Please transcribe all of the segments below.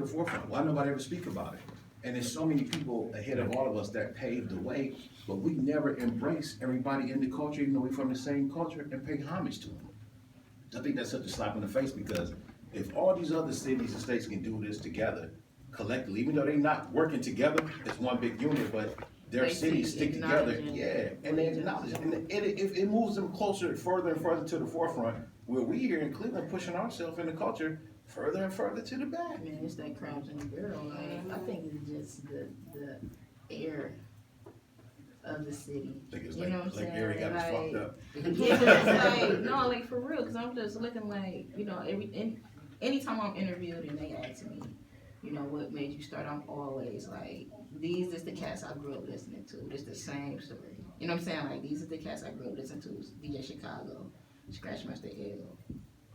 the forefront. Why nobody ever speak about it? And there's so many people ahead of all of us that paved the way, but we never embrace everybody in the culture, even though we're from the same culture, and pay homage to them. I think that's such a slap in the face because if all these other cities and states can do this together collectively, even though they're not working together as one big unit, but their They cities see stick together, acknowledging yeah, and they acknowledge it. And it moves them closer, further and further to the forefront, where we here in Cleveland pushing ourselves in the culture further and further to the back. Man, it's that crabs in the barrel. Like, I think it's just the air of the city. I think it's You know what I'm like saying? Gary got us Like, fucked up. yeah, it's like, no, like for real, cause I'm just looking like, anytime I'm interviewed and they ask me, what made you start, I'm always like, these is the cats I grew up listening to. It's the same story. You know what I'm saying? Like, these are the cats I grew up listening to. DJ Chicago, Scratch Master L,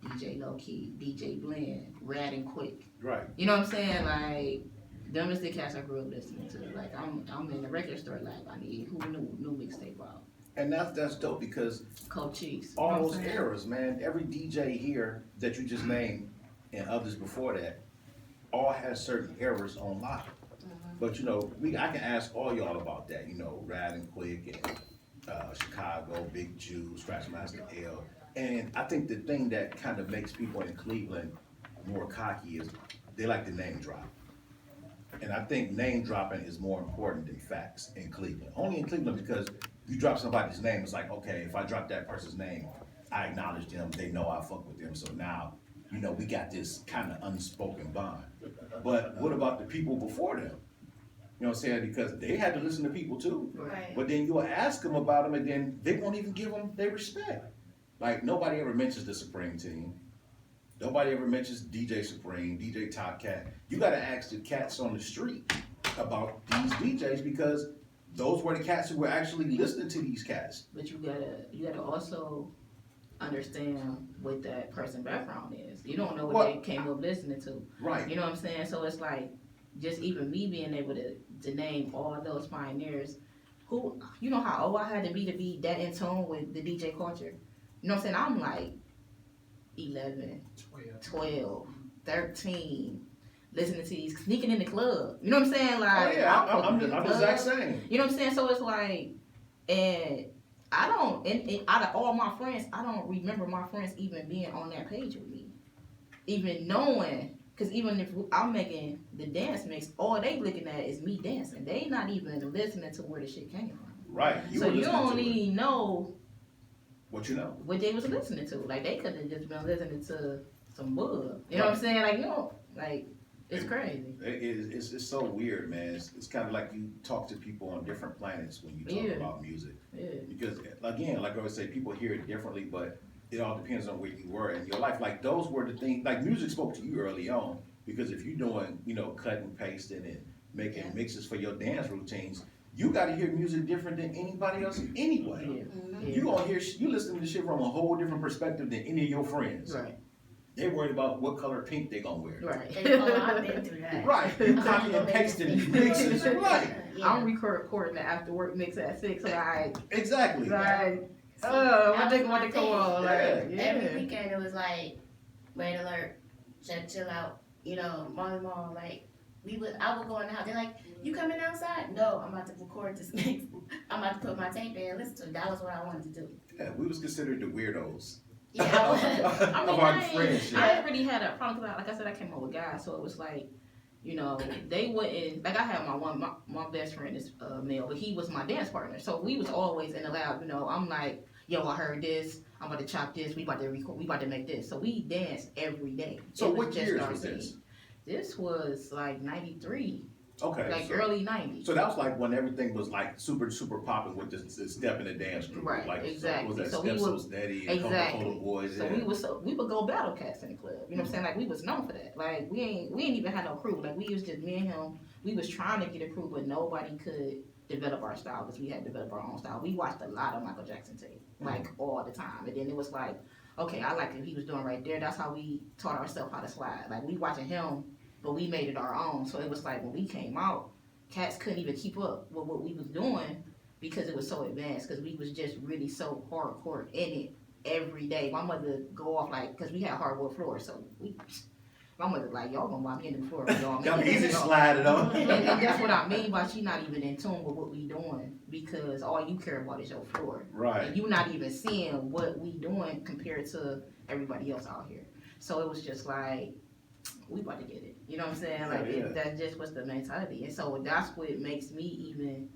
DJ Low Key, DJ Blend, Rad and Quick. Right. You know what I'm saying? Like, them is the cats I grew up listening to. Like, I'm in the record store, like, I need who new mixtape out. And that's dope because Cold Cheese. all those eras, man, every DJ here that you just named and others before that, all has certain eras on lock. But I can ask all y'all about that, Rad and Quick and Chicago, Big Jew, Scratch Master L. And I think the thing that kind of makes people in Cleveland more cocky is they like to name drop. And I think name dropping is more important than facts in Cleveland. Only in Cleveland because you drop somebody's name, it's like, okay, if I drop that person's name, I acknowledge them, they know I fuck with them, so now, we got this kind of unspoken bond. But what about the people before them? You know what I'm saying? Because they had to listen to people too. Right. But then you'll ask them about them and then they won't even give them their respect. Like nobody ever mentions the Supreme Team. Nobody ever mentions DJ Supreme, DJ Top Cat. You gotta ask the cats on the street about these DJs because those were the cats who were actually listening to these cats. But you gotta also understand what that person's background is. You don't know what they came up listening to. Right. You know what I'm saying? So it's like, just even me being able to name all those pioneers, who, how old I had to be that in tune with the DJ culture. You know what I'm saying? I'm like 11, 12, 13, listening to these, sneaking in the club. You know what I'm saying? Like, I'm the exact same. You know what I'm saying? So it's like, and I don't, and out of all my friends, I don't remember my friends even being on that page with me. Even knowing, because even if I'm making the dance mix, all they looking at is me dancing. They not even listening to where the shit came from. Right. So you don't even know what you know. What they was listening to. Like, they could have just been listening to some bug. You know what I'm saying? Like, it's crazy. It's so weird, man. It's kind of like you talk to people on different planets when you talk about music. Yeah. Because, again, like I always say, people hear it differently, but it all depends on where you were in your life. Like, those were the things, like, music spoke to you early on. Because if you're doing, cutting, pasting, and making mixes for your dance routines, you got to hear music different than anybody else anyway. Yeah. You listening to shit from a whole different perspective than any of your friends. Right. They're worried about what color pink they gonna wear. Right. I've been through that. Right. You copy and pasting these mixes. Right. Yeah. I'm recording the after work mix at 6. Like, Exactly. like, I think want to come on. Like, yeah. Every weekend it was like, red alert, chill out. Mom, like, I would go in the house. They're like, you coming outside? No, I'm about to record this mix. I'm about to put my tape in and listen to it. That was what I wanted to do. Yeah, we was considered the weirdos. Yeah. Of our friendship. I already had a problem because, like I said, I came up with guys, so it was like, they wouldn't, like, I had my best friend is male, but he was my dance partner, so we was always in the lab. I'm like, yo, I heard this, I'm about to chop this, we about to record, we about to make this, so we danced every day. So what years was this? This was like 93. Okay. Like early 90s. So that was like when everything was like super, super popping with the step in the dance group. Right, like, exactly. Was that So Step we So would- Steady and Exactly. Coca-Cola Boys? So we would go battle cats in the club. You know what I'm saying? Like, we was known for that. Like, we ain't even had no crew. Like, we was just me and him. We was trying to get a crew, but nobody could develop our style because we had to develop our own style. We watched a lot of Michael Jackson tape, like, all the time. And then it was like, okay, I like what he was doing right there. That's how we taught ourselves how to slide. Like, we watching him, but we made it our own. So it was like, when we came out, cats couldn't even keep up with what we was doing because it was so advanced, because we was just really so hardcore in it every day. My mother go off, like, because we had hardwood floors, so My mother like, y'all gonna buy me in the floor for y'all. Y'all easy slide it on. And that's what I mean by she not even in tune with what we doing because all you care about is your floor. Right. And you not even seeing what we doing compared to everybody else out here. So it was just like, we about to get it. You know what I'm saying? Like Yeah. that just was the mentality. And so that's what makes me even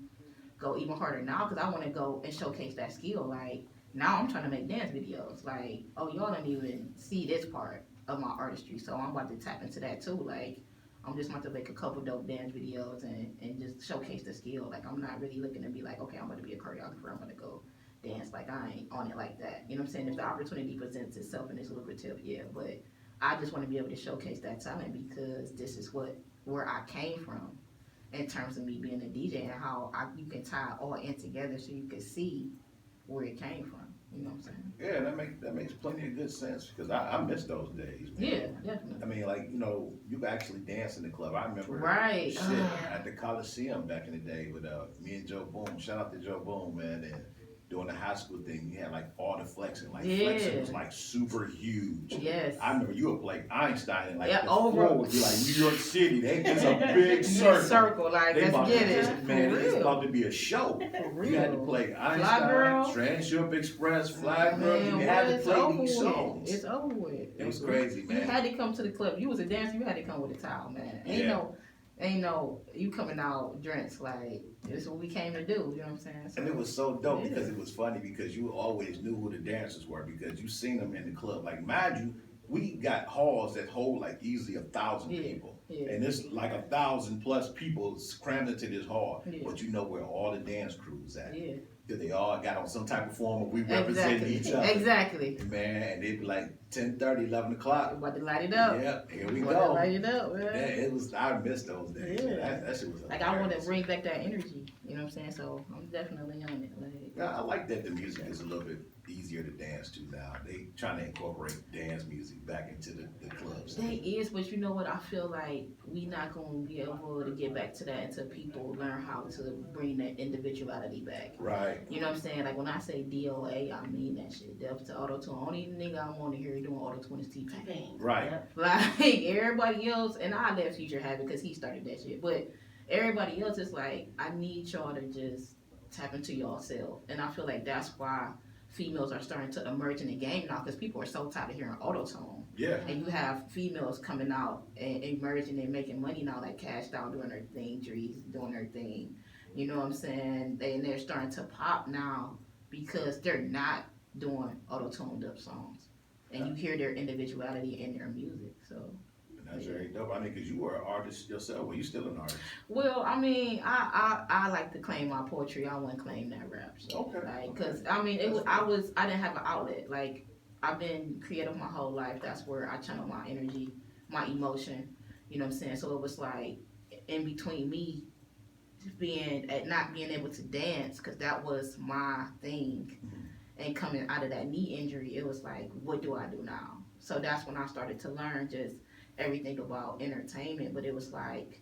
go even harder now because I want to go and showcase that skill. Like now I'm trying to make dance videos. Like, oh, y'all don't even see this part of my artistry. So I'm about to tap into that too. Like I'm just about to make a couple dope dance videos and just showcase the skill. Like I'm not really looking to be like, okay, I'm going to be a choreographer. I'm going to go dance. Like I ain't on it like that. You know what I'm saying? If the opportunity presents itself and it's lucrative, yeah. But I just want to be able to showcase that talent because this is where I came from in terms of me being a DJ and how you can tie it all in together so you can see where it came from. You know what I'm saying? Yeah, that makes plenty of good sense because I miss those days. Man. Yeah, definitely. I mean, like, you know, you could actually dance in the club. I remember Right. shit at the Coliseum back in the day with me and Joe Boom. Shout out to Joe Boom, man. And doing the high school thing, you had like all the flexing. Like flexing was like super huge. Yes. I remember you were like Einstein and like Yeah, the over. floor would be like New York City. It's a big circle. Like, They let's about get to it. just, man, it's about to be a show. For real. You had to play Einstein, Girl. Transship Express, Fly Girl. Man, You had to it's play over these with. songs. It's over with. It was crazy, man. You had to come to the club. You was a dancer, you had to come with a towel, man. Ain't no, you coming out drenched, like, this is what we came to do, you know what I'm saying? So, And it was so dope because it was funny because you always knew who the dancers were because you seen them in the club. Like, mind you, we got halls that hold like easily 1,000 people. Yeah. And it's like 1,000 plus people crammed into this hall. Yeah. But you know where all the dance crews at. Yeah. Because they all got on some type of form of we representing each other. Exactly. Man, and it'd be like 10:30, 11 o'clock. About to light it up. Yep, here we About go. to light it up, man. Yeah, it was. I miss those days. Yeah. Man. That shit was like I want to bring back that energy. You know what I'm saying? So I'm definitely on it. Like, yeah, I like that the music is a little bit easier to dance to now. They trying to incorporate dance music back into the clubs. They is, but you know what? I feel like we not gonna be able to get back to that until people learn how to bring that individuality back. Right. You know what I'm saying? Like when I say DOA, I mean that shit. Depth to auto tune. Only nigga I want to hear doing auto tune is T-Pain. Right. Like everybody else, and I let Future have it because he started that shit. But everybody else is like, I need y'all to just tap into yourself, and I feel like that's why females are starting to emerge in the game now because people are so tired of hearing auto tune. Yeah. And you have females coming out and emerging and making money now, like Cash Doll doing her thing, Drees doing her thing. You know what I'm saying? They're starting to pop now because they're not doing auto-tuned up songs. And you hear their individuality in their music, so. And that's very dope. I mean, because you were an artist yourself. Well, you still an artist. Well, I mean, I like to claim my poetry. I wouldn't claim that rap shit. Okay. Like, cause I mean, I didn't have an outlet. Like, I've been creative my whole life. That's where I channel my energy, my emotion. You know what I'm saying? So it was like, in between me not being able to dance, because that was my thing, and coming out of that knee injury, it was like, what do I do now? So that's when I started to learn just everything about entertainment, but it was like,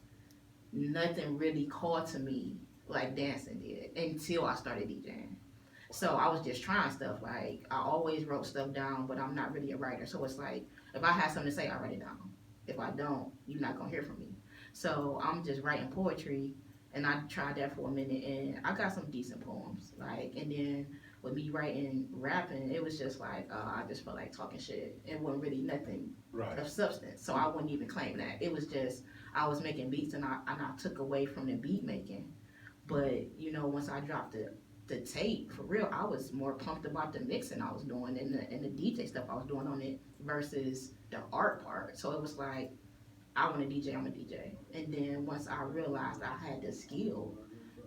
nothing really called to me like dancing did until I started DJing. So I was just trying stuff. Like, I always wrote stuff down, but I'm not really a writer. So it's like, if I have something to say, I write it down. If I don't, you're not gonna hear from me. So I'm just writing poetry, and I tried that for a minute, and I got some decent poems. Like, and then with me writing, rapping, it was just like, I just felt like talking shit. It wasn't really nothing of substance. So I wouldn't even claim that. It was just, I was making beats, and I took away from the beat making. But, you know, once I dropped the tape, for real, I was more pumped about the mixing I was doing and the DJ stuff I was doing on it versus the art part. So it was like, I want to DJ, I'm a DJ. And then once I realized I had the skill,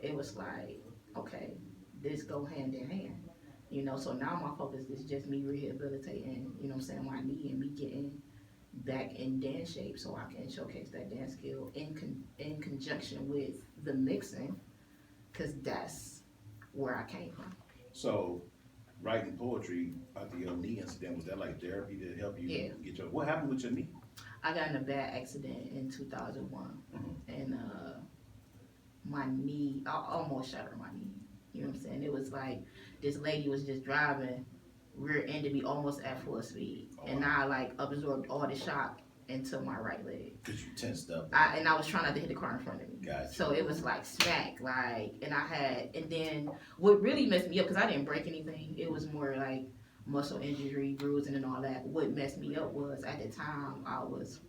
it was like, okay, this go hand in hand. You know, so now my focus is just me rehabilitating, you know what I'm saying, my knee, and me getting back in dance shape so I can showcase that dance skill in conjunction with the mixing, because that's where I came from. So, writing poetry after your knee incident, was that like therapy to help you get your, what happened with your knee? I got in a bad accident in 2001, and my knee, I almost shattered my knee. You know what I'm saying? It was like, this lady was just driving, rear ended me almost at full speed. And I like absorbed all the shock into my right leg. Cause you tensed up. And I was trying not to hit the car in front of me. Gotcha. So it was like smack, like, and then what really messed me up, because I didn't break anything, it was more like muscle injury, bruising and all that. What messed me up was at the time I was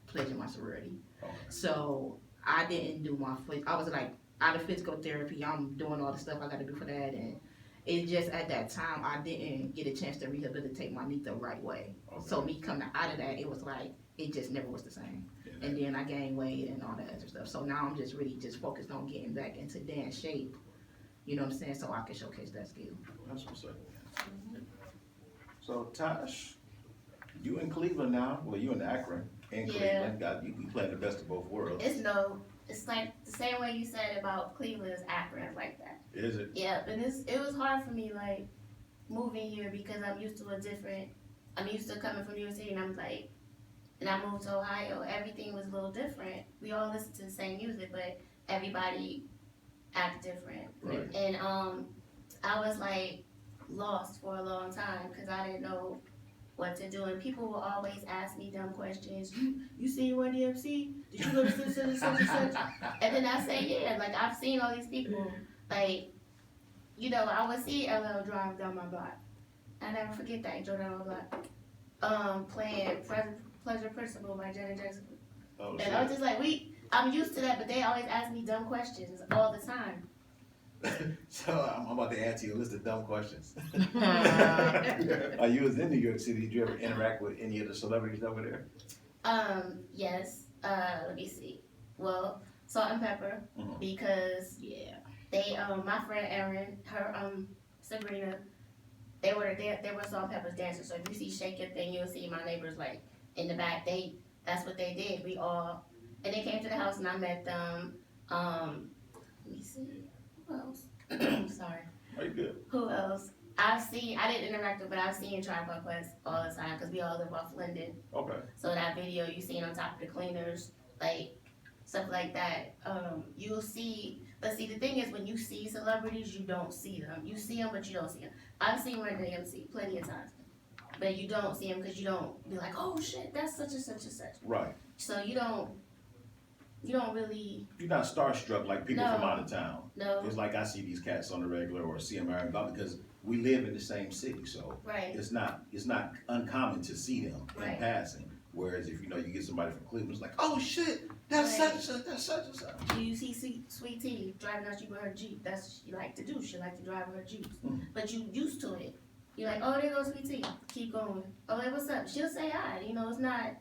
pledging my sorority. Okay. So I didn't do my foot. I was like out of physical therapy. I'm doing all the stuff I got to do for that, and it just at that time I didn't get a chance to rehabilitate my knee the right way. Okay. So me coming out of that, it was like it just never was the same. Yeah. And then I gained weight and all that other stuff. So now I'm just really just focused on getting back into dance shape. You know what I'm saying? So I can showcase that skill. That's what's up. So Tosh, you in Cleveland now? Well, you in Akron. In Cleveland, you playing the best of both worlds. It's like the same way you said about Cleveland is Akron, like that. Is it? Yeah, and it was hard for me, like, moving here because I'm used to coming from New York City, and I'm like, and I moved to Ohio, everything was a little different. We all listen to the same music, but everybody act different. Right. And I was like lost for a long time because I didn't know what to do, and people will always ask me dumb questions. You seen Run DMC? Did you go to such and such and such? And then I say, yeah, like I've seen all these people. Like, you know, I would see LL drive down my block. I never forget that, Joe down my block. Playing Pleasure Principle by Janet Jackson. Oh, And I was just like, I'm used to that, but they always ask me dumb questions all the time. So I'm about to answer you a list of dumb questions. You was in New York City. Did you ever interact with any of the celebrities over there? Yes. Let me see. Well, Salt and Pepper, because they my friend Erin, her Sabrina, they were Salt and Pepper's dancers. So if you see Shake Your Thing, you'll see my neighbors like in the back. That's what they did. And they came to the house and I met them. Let me see. Who else? Sorry. Are you good? Who else? I didn't interact with, but I've seen Tribe Called Quest all the time because we all live off Linden. Okay. So that video you seen on top of the cleaners, like stuff like that, you'll see. But see, the thing is, when you see celebrities, you don't see them. You see them, but you don't see them. I've seen Run DMC plenty of times, but you don't see them because you don't be like, oh shit, that's such and such and such. Right. So you don't really. You're not starstruck like people from out of town. No. It's like I see these cats on the regular or see them out about because we live in the same city, so Right. it's not uncommon to see them in Right. passing. Whereas if you get somebody from Cleveland, it's like, oh shit, that's Right. such and such, that's such and such. You see Sweet Tea driving down the street with her Jeep. That's what she like to do. She like to drive her Jeeps. But you used to it. You're like, oh, there goes Sweet Tea. Keep going. Oh, hey, what's up? She'll say hi. You know, it's not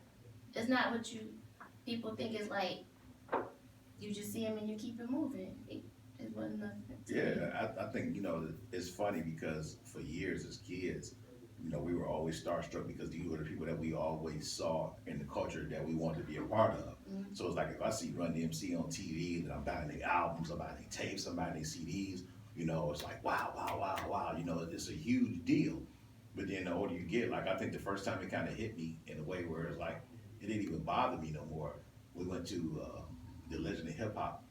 what people think it's like. You just see him and you keep it moving. It wasn't nothing. Yeah, I think, it's funny because for years as kids, we were always starstruck because these were the people that we always saw in the culture that we wanted to be a part of. So it's like if I see Run DMC on TV, then I'm buying their albums, I'm buying their tapes, I'm buying their CDs, it's like, wow, it's a huge deal. But then the older you get, like I think the first time it kind of hit me in a way where it's like, it didn't even bother me no more. We went to the Legend of Hip Hop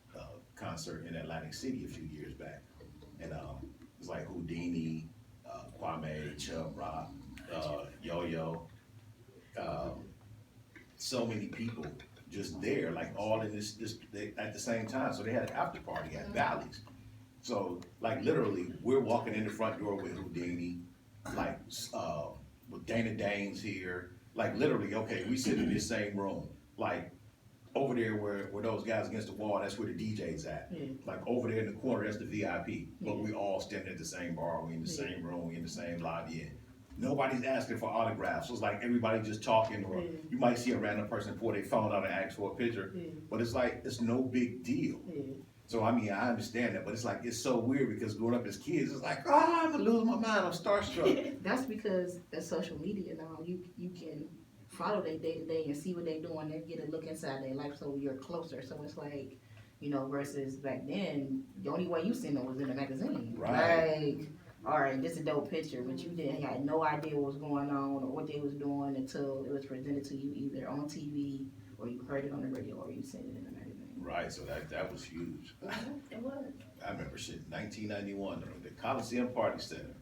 concert in Atlantic City a few years back. And it's like Houdini, Kwame, Chubb Rock, Yo-Yo, so many people just there, like all in this at the same time. So they had an after party at Valley's. So like literally, we're walking in the front door with Houdini, like with Dana Danes here. Like literally, okay, we sit in this same room, like. Over there where those guys against the wall, that's where the DJ's at. Yeah. Like over there in the corner, that's the VIP. But we all standing at the same bar, we in the same room, we in the same lobby. And nobody's asking for autographs. So it's like everybody just talking, or you might see a random person pull their phone out and ask for a picture. But it's like, it's no big deal. So I mean, I understand that, but it's like, it's so weird because growing up as kids, it's like, I'm gonna lose my mind, I'm starstruck. That's because of social media now. You can follow their day-to-day and see what they're doing and get a look inside their life, so you're closer. So it's like, versus back then, the only way you seen them was in a magazine. Right. Like, all right, this is a dope picture, but you had no idea what was going on or what they was doing until it was presented to you either on TV or you heard it on the radio or you seen it in a magazine. Right, so that was huge. It was. I remember shit, 1991, the Coliseum Party Center.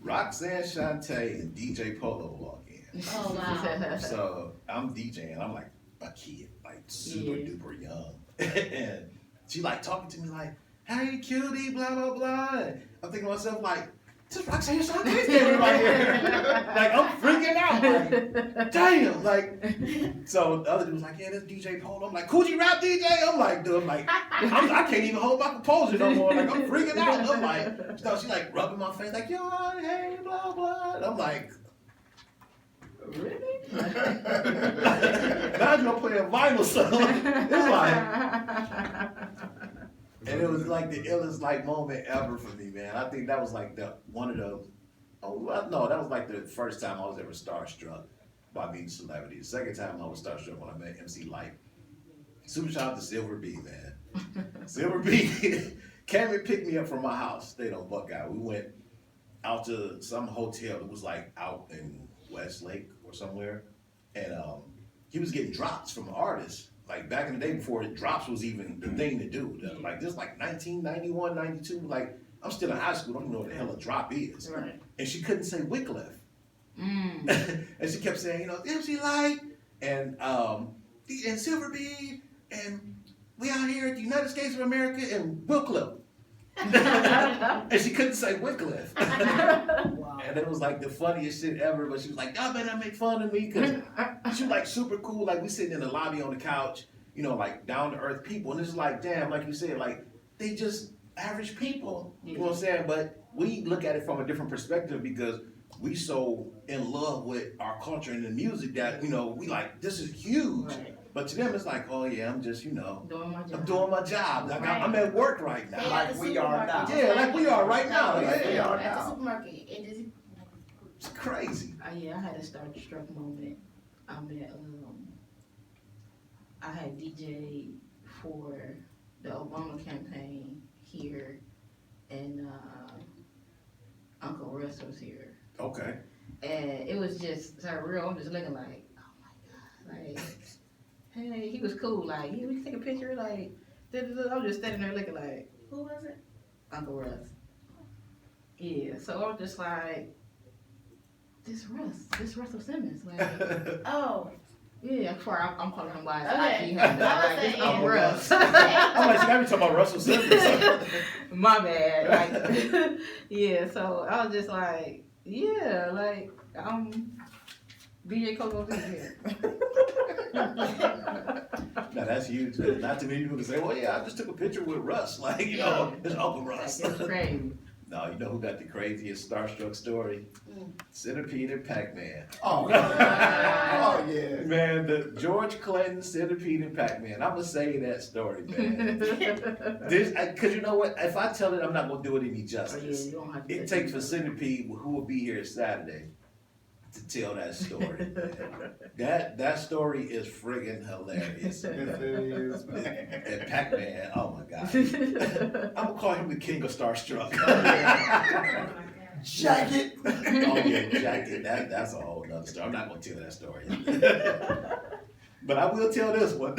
Roxanne Shante and DJ Polo walk in. Oh, wow. So I'm DJing. I'm like a kid, like super duper young, and she like talking to me like, "Hey, cutie, blah blah blah." And I'm thinking to myself like, "This Roxanne Sean came right here." Like I'm freaking out. Like, damn. Like, so the other dude was like, "Yeah, this DJ Polo." I'm like, "Coogee Rap DJ." I'm like, dude, I can't even hold my composure no more. Like I'm freaking out. I'm like, so she like rubbing my face like, "Yo, hey, blah blah." And I'm like. Really? Now you're playing vinyl song. It's like, and it was like the illest like moment ever for me, man. I think that was like one of the. Oh well, no, that was like the first time I was ever starstruck by meeting celebrities. The second time I was starstruck when I met MC Light. Super shout out to Silver B, man. Silver B came and picked me up from my house. Stayed on Buckeye. We went out to some hotel that was like out in Westlake or somewhere, and he was getting drops from artists like back in the day before drops was even the thing to do. Like this, like 1991, 92. Like I'm still in high school. I don't know what the hell a drop is. Right. And she couldn't say Wycliffe, and she kept saying, you know, MC Light and Silver B and we out here at the United States of America and Wycliffe. And she couldn't say Wycliffe. Wow. And it was like the funniest shit ever, but she was like, y'all better not make fun of me, because she was like super cool, like we sitting in the lobby on the couch, you know, like down to earth people, and it's like, damn, like you said, like they just average people, you know what I'm saying? But we look at it from a different perspective because we so in love with our culture and the music that, you know, we like, this is huge. Right. But to them, it's like, oh yeah, I'm just, you know, Doing my job. I'm doing my job. Like I'm at work right now. They Like at the we are now. supermarket. Yeah, like we are right now. Yeah, Yeah, are at now. the supermarket. It just it's crazy. Yeah, I had a starstruck moment. I had DJ for the Obama campaign here, and Uncle Russ was here, Okay. and it was just surreal. I'm just looking like, oh my god, like, hey, he was cool. Like, yeah, we can take a picture. Like, I'm just standing there looking like, who was it? Uncle Russ. Yeah, so I'm just like, this Russell Simmons, like, Oh, yeah, I'm calling him by his Okay. IG handle. I was Like, it's saying, Uncle yeah. Russ. I'm like, she got me talking about Russell Simmons. My bad. Like, yeah, so I was just like, yeah, like, DJ COCO here. Now that's huge. Not too many people can say, well, yeah, I just took a picture with Russ. Like, you know, it's Uncle Russ. Like, it's crazy. No, you know who got the craziest starstruck story? Centipede and Pac-Man. Oh, yeah. Oh, yeah. Man, the George Clinton, Centipede, and Pac-Man. I'm going to say that story, man. Because you know what? If I tell it, I'm not going to do it any justice. You don't have to It takes for Centipede, who will be here Saturday, to tell that story. That story is friggin' hilarious. Yes, it is, man. And Pac-Man, oh my God. I'm going to call him the king of starstruck. Jacket. Oh yeah, Jacket. That's a whole nother story. I'm not gonna tell that story. But I will tell this one.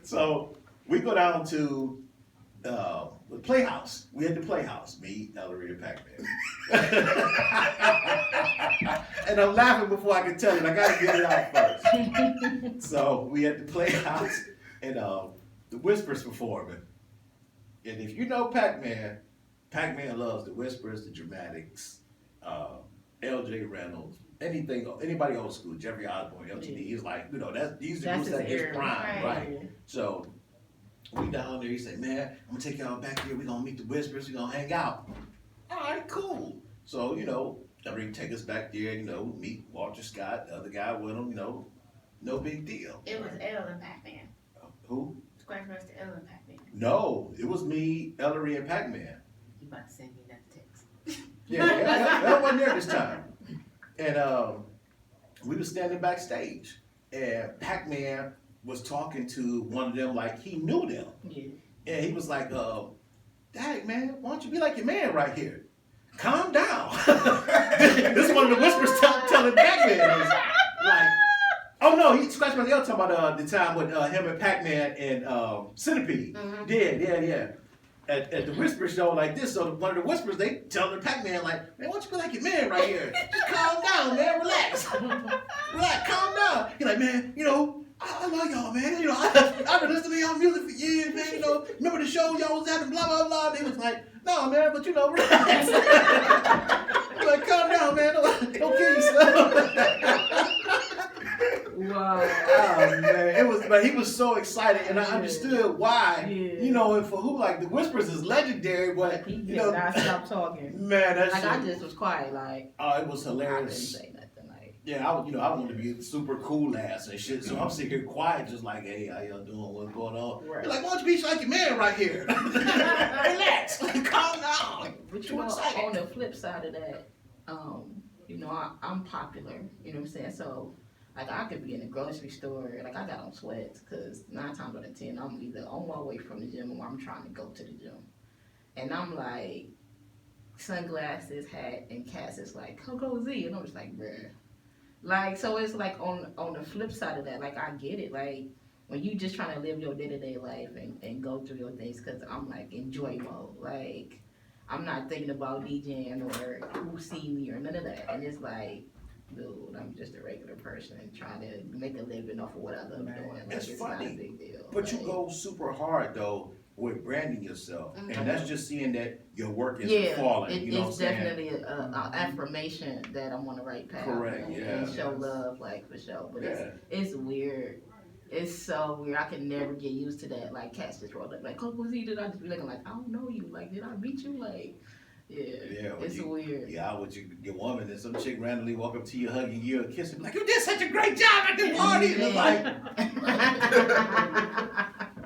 So we go down to the Playhouse. We had the Playhouse. Me, Ellery, and Pac-Man. And I'm laughing before I can tell it. I gotta get it out first. So we had the Playhouse, and the Whispers performing. And if you know Pac-Man, Pac-Man loves the Whispers, the Dramatics, L.J. Reynolds, anybody old school, Jeffrey Osborne, LTD. He's like, you know, these are groups at his prime, right? So we down there. He said, man, I'm gonna take y'all back here. We gonna meet the Whispers. We gonna hang out. All right, cool. So you know, everybody take us back there. You know, meet Walter Scott, the other guy with him. You know, no big deal. It was L and Pac-Man. Who? Scratch Master L and Pac-Man. No, it was me, Ellery, and Pac-Man. You about to send me that text? Yeah, that wasn't there this time. And we were standing backstage, and Pac-Man was talking to one of them like he knew them. Yeah. And he was like, Dang, man, why don't you be like your man right here? Calm down. This is one of the Whispers telling Pac-Man. Is like, oh no, he scratched my talking about the time with him and Pac-Man and Centipede. Mhm. Yeah. at the Whisper show like this. So one of the Whispers, they tell the Pac-Man like, man, why don't you be like your man right here? Just calm down, man. Relax. Relax. Calm down. He's like, man, you know, I love y'all, man. You know, I've been listening to y'all music for years, man. You know, remember the show y'all was having, blah, blah, blah. They was like, no, man, but you know, relax. He's like, calm down, man. Don't kill yourself. Wow. Oh man, it was, but he was so excited, and I understood why. Yeah. You know, and for who, like the Whispers is legendary, but He you did know, not stop talking. man, that Like shit. I just was quiet, like Oh, it was I didn't hilarious. say nothing. Like Yeah, I wanted to be super cool ass and shit, so I'm sitting here quiet, just like, hey, how y'all doing? What's going on? Right. You're like, why don't you be like your man right here? Relax, calm down. But you Too know, excited. on the flip side of that, you know, I'm popular. You know what I'm saying? So, like, I could be in a grocery store, like, I got on sweats, because 9 times out of 10, I'm either on my way from the gym or I'm trying to go to the gym. And I'm like, sunglasses, hat, and Cass is like, COCO Z. And I'm just like, bruh. Like, so it's like on the flip side of that, like, I get it. Like, when you just trying to live your day-to-day life and go through your things, because I'm like, enjoy mode. Like, I'm not thinking about DJing or who see me or none of that. And it's like, dude, I'm just a regular person trying to make a living off of what I love doing. Like, It's it's not funny, a big deal. But you Like, go super hard though with branding yourself, Mhm. and that's just seeing that your work is yeah, falling. You know what I'm it's saying? definitely an affirmation that I'm on the right path. Correct, yeah. And show love, like, for sure. But Yeah. it's weird. It's so weird. I can never get used to that. Like, cats just rolled up, like, COCO Z, did I just be looking like, I don't know you. Like, did I meet you? Like, yeah, when it's you, weird. Yeah, I would your woman and some chick randomly walk up to you, hugging you, and kissing, like, you did such a great job at the party. And it's like,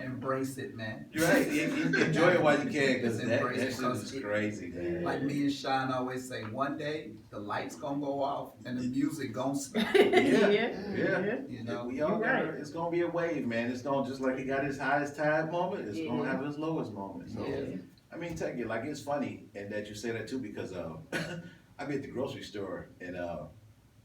Embrace it, man. you're right, enjoy it while you can, because Just that embrace it, shit 'cause is crazy, man. Like me and Sean always say, one day the lights gonna go off and the music gonna stop. Yeah. You know, We all You're got right. it's gonna be a wave, man. It's gonna, just like it got its highest tide moment, it's gonna Yeah. have its lowest moment. So Yeah. I mean, take it like it's funny, and that you say that too, because I be at the grocery store, and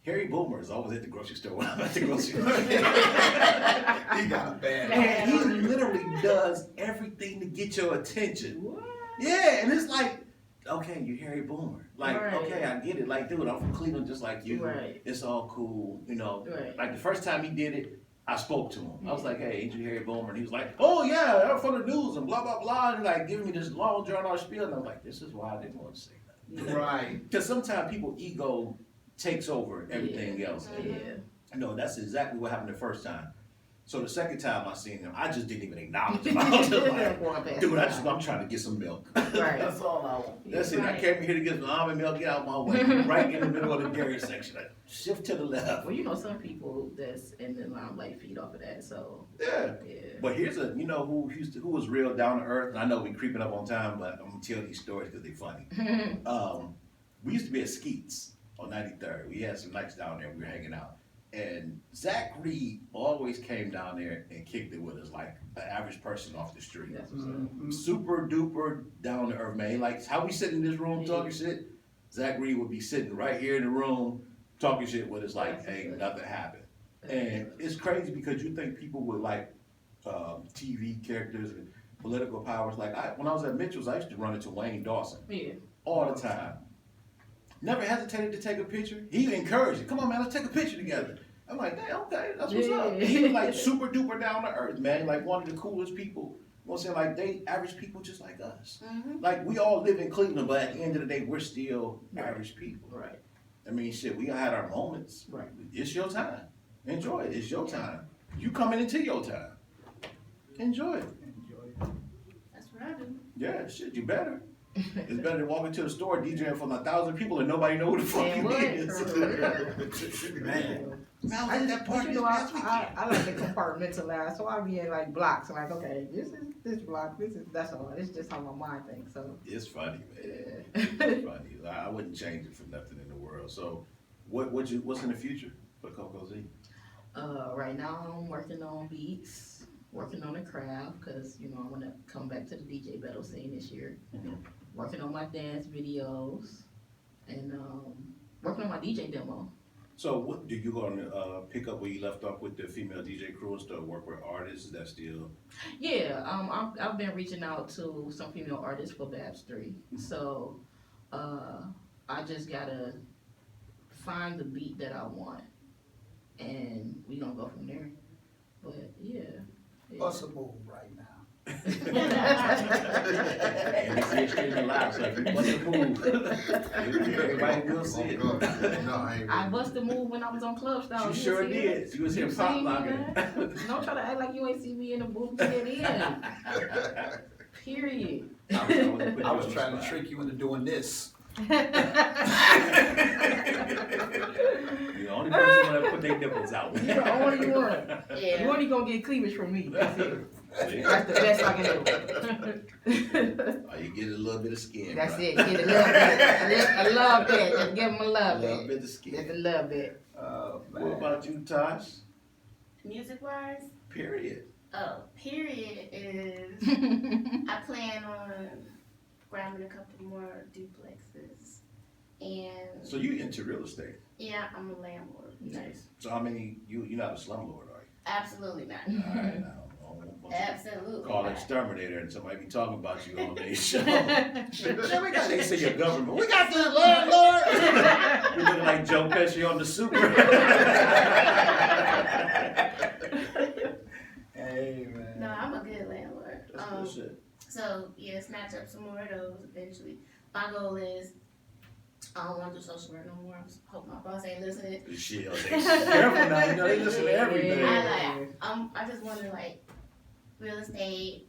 Harry Boomer is always at the grocery store when I'm at the grocery store. he got a bad. And he literally does everything to get your attention. What? Yeah, and it's like, okay, you're Harry Boomer. Like, Right. okay, I get it. Like, dude, I'm from Cleveland just like you. Right. It's all cool, you know. Right. Like the first time he did it, I spoke to him. I was like, hey, ain't you Harry Boomer? And he was like, oh yeah, I'm from the news and blah, blah, blah. And like giving me this long drawn out spiel. And I'm like, this is why I didn't want to say that. Right. Because sometimes people ego takes over everything else. Yeah. No, that's exactly what happened the first time. So the second time I seen him, I just didn't even acknowledge him. I was just like, dude, I'm trying to get some milk. Right. That's all I want. That's it. I Right. came here to get some almond milk. Get out my way. Right in the middle of the dairy section. I shift to the left. Well, you know, some people that's in the limelight feed off of that, so Yeah. yeah. But here's a, you know, who was real down to earth. And I know we creeping up on time, but I'm gonna tell these stories because they're funny. We used to be at Skeets on 93rd. We had some nights down there. We were hanging out. And Zach Reed always came down there and kicked it with us like an average person off the street. That's what's up. Mhm. Super duper down to earth, man. He likes how we sit in this room talking shit. Zach Reed would be sitting right here in the room talking shit with us like, hey, nothing happened. And it's crazy because you think people with like TV characters and political powers. Like when I was at Mitchell's, I used to run into Wayne Dawson Yeah. all the time. Never hesitated to take a picture. He encouraged it. Come on, man, let's take a picture together. I'm like, damn, okay, that's what's up. Yeah. He was like super duper down to earth, man. Like one of the coolest people. You know what I'm saying? Like they average people just like us. Mhm. Like we all live in Cleveland, but at the end of the day, we're still Right. average people. Right. I mean, shit, we had our moments. Right. It's your time. Enjoy it. It's your time. You coming into your time. Enjoy it. That's what I do. Yeah, shit, you better. It's better than walking to the store DJing for 1,000 people and nobody know who the fuck Man, you what? is. Man. Man, I was I at that but party you this know, past weekend. I like to compartmentalize, so I be in like blocks. Like, okay, this is this block, that's all. It's just how my mind thinks. So It's funny, man. yeah. It's funny. I wouldn't change it for nothing in the world. So, what's in the future for COCO Z? Right now I'm working on beats, working on the craft, cause you know I want to come back to the DJ battle scene this year. Mhm. Working on my dance videos, and working on my DJ demo. So what, do you gonna, pick up where you left off with the female DJ crew and start work with artists? Is that still? Yeah, I've been reaching out to some female artists for Babs 3. So, I just gotta find the beat that I want, and we gonna go from there. But yeah. What's a move right now? And it's extremely live, so if you bust a move, everybody will see it. No, I ain't I ready. busted a move when I was on Club Style. You sure see it? did. You was here You pop seen me, locking. man. Don't try to act like you ain't see me in the booth to get in. Period. I was trying to trick you into doing this. You're the only person that put their nipples out. You're the only one. You Yeah. only gonna get cleavage from me. That's it. See? That's the best I can do. Oh, you get a little bit of skin. That's bro. it. Get a little bit. A little bit. Just give him a A little little bit. bit of Just a skin. little bit. Oh, man. What about you, Tosh? Music wise, Period. period is I plan on grabbing a couple more duplexes, and So you into real estate? yeah, I'm a landlord. Nice. So how many? You're not a slumlord, are you? Absolutely not. All right, now. Absolutely Call not. exterminator and somebody be talking about you on their show. That's Yeah, we got, they say your government. We got this landlord. You look like Joe Pesci on the Super. Hey, man. No, I'm a good landlord. That's good shit. So yeah, snatch up some more of those eventually. My goal is I don't want to do social work no more. I hope my boss ain't listening. Shit, they careful now. You know they listen to everything. I just want to like real estate,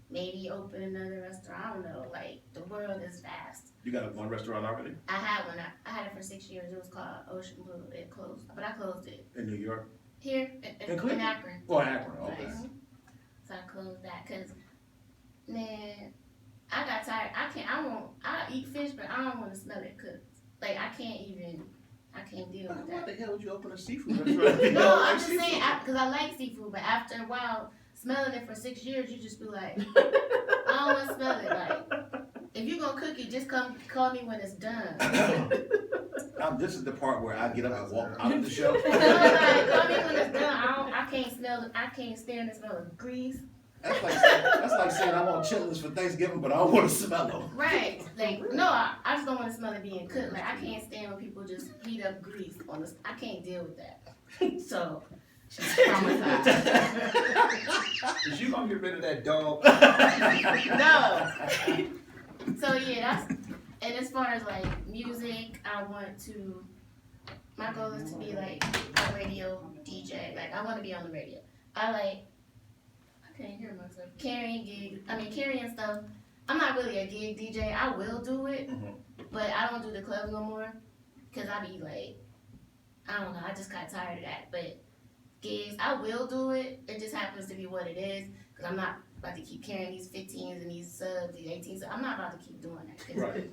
maybe open another restaurant. I don't know. Like the world is vast. You got one restaurant already I had one. I had it for 6 years. It was called Ocean Blue. It closed, but I closed it in New York? here In in Cleveland? Akron. Oh, Akron. Okay. Mhm. So I closed that because, man, I got tired. I eat fish, but I don't want to smell it cooked. Like, I can't deal with Why that. the hell would you open a seafood restaurant? You No, don't I'm like just seafood? saying, because I like seafood, but after a while, smelling it for 6 years, you just be like, I don't want to smell it. Like, if you gonna cook it, just come call me when it's done. This is the part where I get up and walk out of the show. Like, call me when it's done. I can't stand the smell of grease. That's like saying I want chitlins for Thanksgiving, but I don't want to smell them. Right. Like, no, I just don't want to smell it being cooked. Like, I can't stand when people just heat up grease on this. I can't deal with that. So, traumatized. Is you gonna get rid of that dog? no. So, yeah, and as far as, like, music, my goal is to be, like, a radio DJ. Like, I want to be on the radio. I can't hear myself. Carrying stuff. I'm not really a gig DJ. I will do it, but I don't do the clubs no more. Cause I be like, I don't know, I just got tired of that. But gigs, I will do it. It just happens to be what it is. Cause I'm not about to keep carrying these 15s and these subs, these 18s. I'm not about to keep doing that. Right.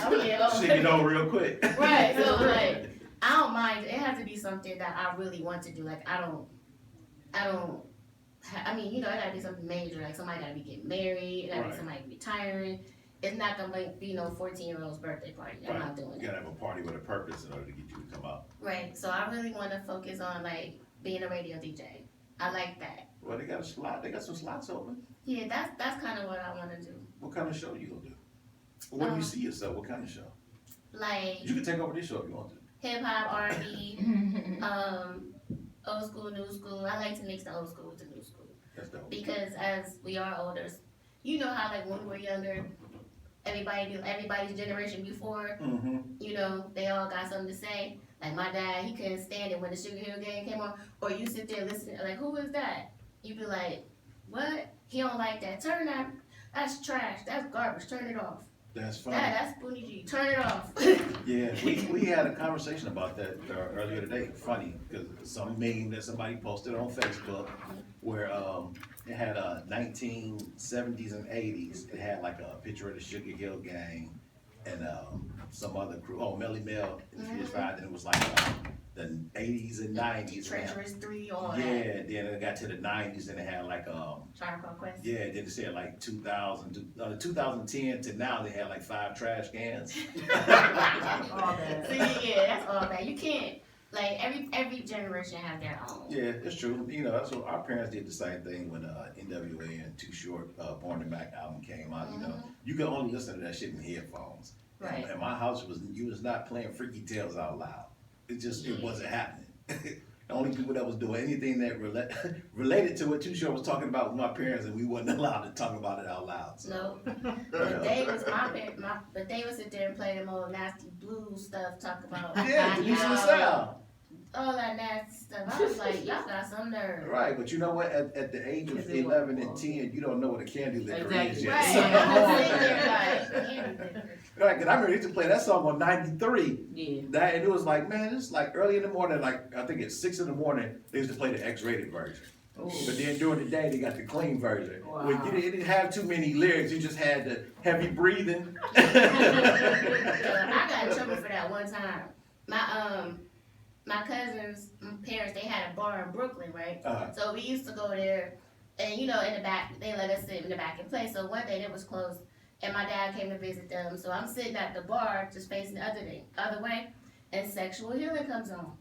I'm getting old. Shit get over real quick. Right. So like, I don't mind. It has to be something that I really want to do. Like I mean, you know, it gotta be something major. Like somebody gotta be getting married. It gotta be Right. somebody retiring. It's not gonna be no 14-year-old's birthday party. I'm not doing You that. gotta have a party with a purpose in order to get you to come out. Right. So I really want to focus on like being a radio DJ. I like that. Well, they got a slot. They got some slots open. Yeah, that's kind of what I want to do. What kind of show you gonna do? What do you see yourself? What kind of show? Like You can take over this show if you want to. hip hop, R&B, old school, new school. I like to mix the old school with the new school. That's dope. Because as we are older, you know how like when we were younger, everybody's generation before, Mm-hmm. you know, they all got something to say. Like my dad, he couldn't stand it when the Sugar Hill Gang came on. Or you sit there listening, like, who is that? You be like, what? He don't like that. Turn that. That's trash. That's garbage. Turn it off. That's funny. That's Spoonie G. Turn it off. Yeah, we had a conversation about that earlier today. Funny, because some meme that somebody posted on Facebook where it had 1970s and 80s. It had like a picture of the Sugar Hill Gang and some other crew. Oh, Melly Mel, and the Furious Five. Then it was like the 80s and 90s. Treacherous 3 on Yeah, then it got to the 90s and it had like, Tribe Called Quest. yeah, then it said like 2010 to now they had like 5 trash cans. All that. See, yeah, that's all bad. You can't, like, every generation has their own. Yeah, it's true. You know, that's what our parents did the same thing when NWA and Too Short, Born to Mac album came out. You know, you could only listen to that shit in headphones. Right. And my house you was not playing Freaky Tales out loud. It wasn't happening. The only people that was doing anything that related to what Too Short was talking about with my parents, and we wasn't allowed to talk about it out loud. So. No, but they was but they would sit there and play them old nasty blues stuff, talk about Yeah, the use of the sound. all that nasty stuff. I was like, y'all got some nerve. Right, but you know what? At the age of 11 and 10, you don't know what a candy liquor is Exactly. yet. Right, So- I'm sitting there like, candy liquor. Right, cause I remember they used to play that song on 93. Yeah. And it was like, man, it's like early in the morning, like I think it's 6 in the morning, they used to play the X-rated version. Ooh. But then during the day, they got the clean version. Wow. Well, it didn't have too many lyrics, you just had the heavy breathing. I got in trouble for that one time. My cousin's parents, they had a bar in Brooklyn, right? Uh-huh. So we used to go there, and you know, in the back, they let us sit in the back and play. So one day it was closed, and my dad came to visit them. So I'm sitting at the bar, just facing the other way, and Sexual Healing comes on,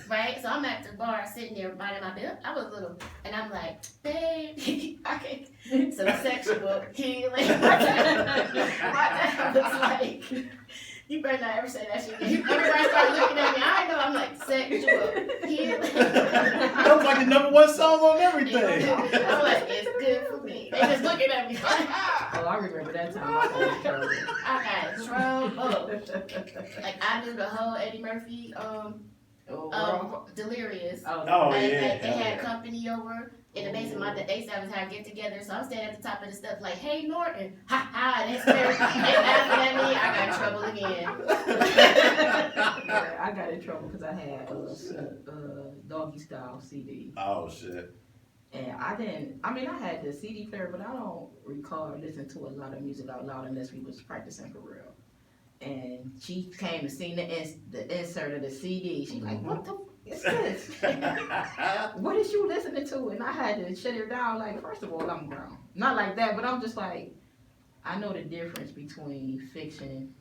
right? So I'm at the bar, sitting there minding my business. I was little, and I'm like, babe, I can't. So Sexual Healing. My dad was like, you better not ever say that shit again. Everybody started looking at me. I know I'm like, Sexual Healing. That was like the #1 song on everything. I'm like, it's good for me. They just looking at me. Oh, I remember that time. I got in trouble. I got in trouble. Like I knew the whole Eddie Murphy Delirious. Oh, Oh, Like, yeah. they had company over in the basement. They used to have a get together. So I'm standing at the top of the steps like, hey Norton, ha ha. And they laughing at me. I got in trouble again. Yeah, I got in trouble because I had Doggy Style CD. Oh, shit. And I had the CD player, but I don't recall listening to a lot of music out loud unless we was practicing for real. And she came and seen the insert of the CD. She like, what the is this? What is you listening to? And I had to shut her down. Like, first of all, I'm grown. Not like that, but I'm just like, I know the difference between fiction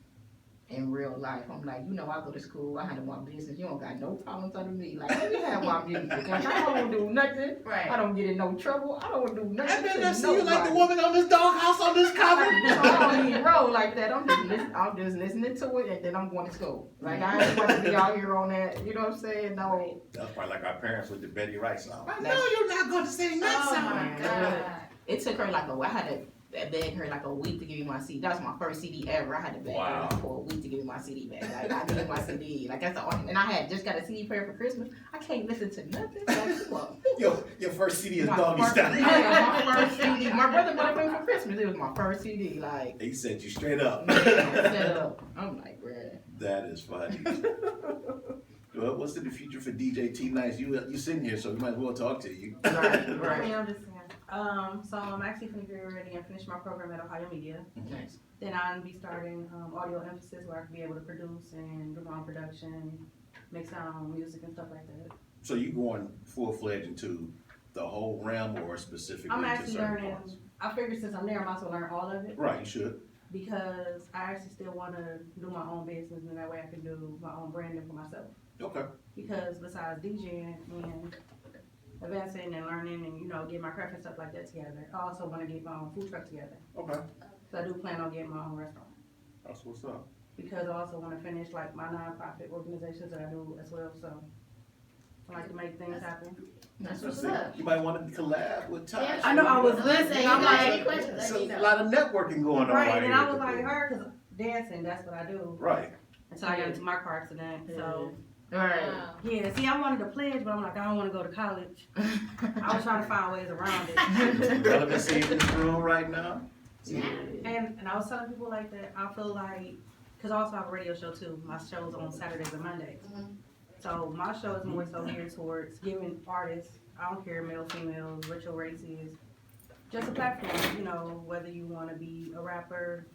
and real life. I'm like, I go to school, I handle my business. You don't got no problems under me. Like, let me have my music. Like, I don't do nothing. I Right. don't get in no trouble. I don't do nothing. I better to not see you like the nobody. woman on this doghouse on this cover. I don't even roll like that. I'm just listening to it, and then I'm going to school. Like, I ain't want to be out here on that. You know what I'm saying? No. That's probably like our parents with the Betty Wright song. I know That's- you're not going to sing that Oh song. my God. It took her I had to beg her like a week to give me my CD. That was my first CD ever. I had to beg Wow. her for a week to give me my CD back. Like, I needed my CD. Like, that's the only, and I had just got a CD player for Christmas. I can't listen to nothing. Like, what? Your first CD is My Doggy first- Style. Yeah, my first CD. My brother bought it for me for Christmas. It was my first CD. Like, He said you straight up. set up. I'm like, bruh. That is funny. Well, what's in the future for DJ T Nice? You sitting here, so we might as well talk to you. Right, I right. mean, I'm just saying. So I'm actually going to get ready and finish my program at Ohio Media. Nice. Then I'll be starting audio emphasis where I can be able to produce and do my own production, make sound, music and stuff like that. So you going full-fledged into the whole realm or specifically I'm to actually certain learning. parts? I figured since I'm there, I might as well learn all of it Right, you should. because I actually still want to do my own business and that way I can do my own branding for myself. Okay. Because besides DJing and advancing and learning and, get my craft and stuff like that together, I also want to get my own food truck together. Okay. So I do plan on getting my own restaurant. That's what's up. Because I also want to finish like my nonprofit organizations that I do as well, so I like to make things happen. That's Let's what's see. up. You might want to collab with Tosh. Yeah, I know I was Listen, you I'm got like- any questions? There's Let me a know. lot of networking going on right, Right, and here I at was the like booth. her, cause dancing, that's what I do. Right. Until I got into my car accident, so. Right. Wow. Yeah, see, I wanted to pledge, but I'm like, I don't want to go to college. I was trying to find ways around it. Relevancy in this room right now. Yeah. And I was telling people like that, I feel like, cause I also have a radio show too. My show's on Saturdays and Mondays. Mhm. So my show is more so geared towards giving artists, I don't care, male, female, ritual races, just a platform, whether you want to be a rapper,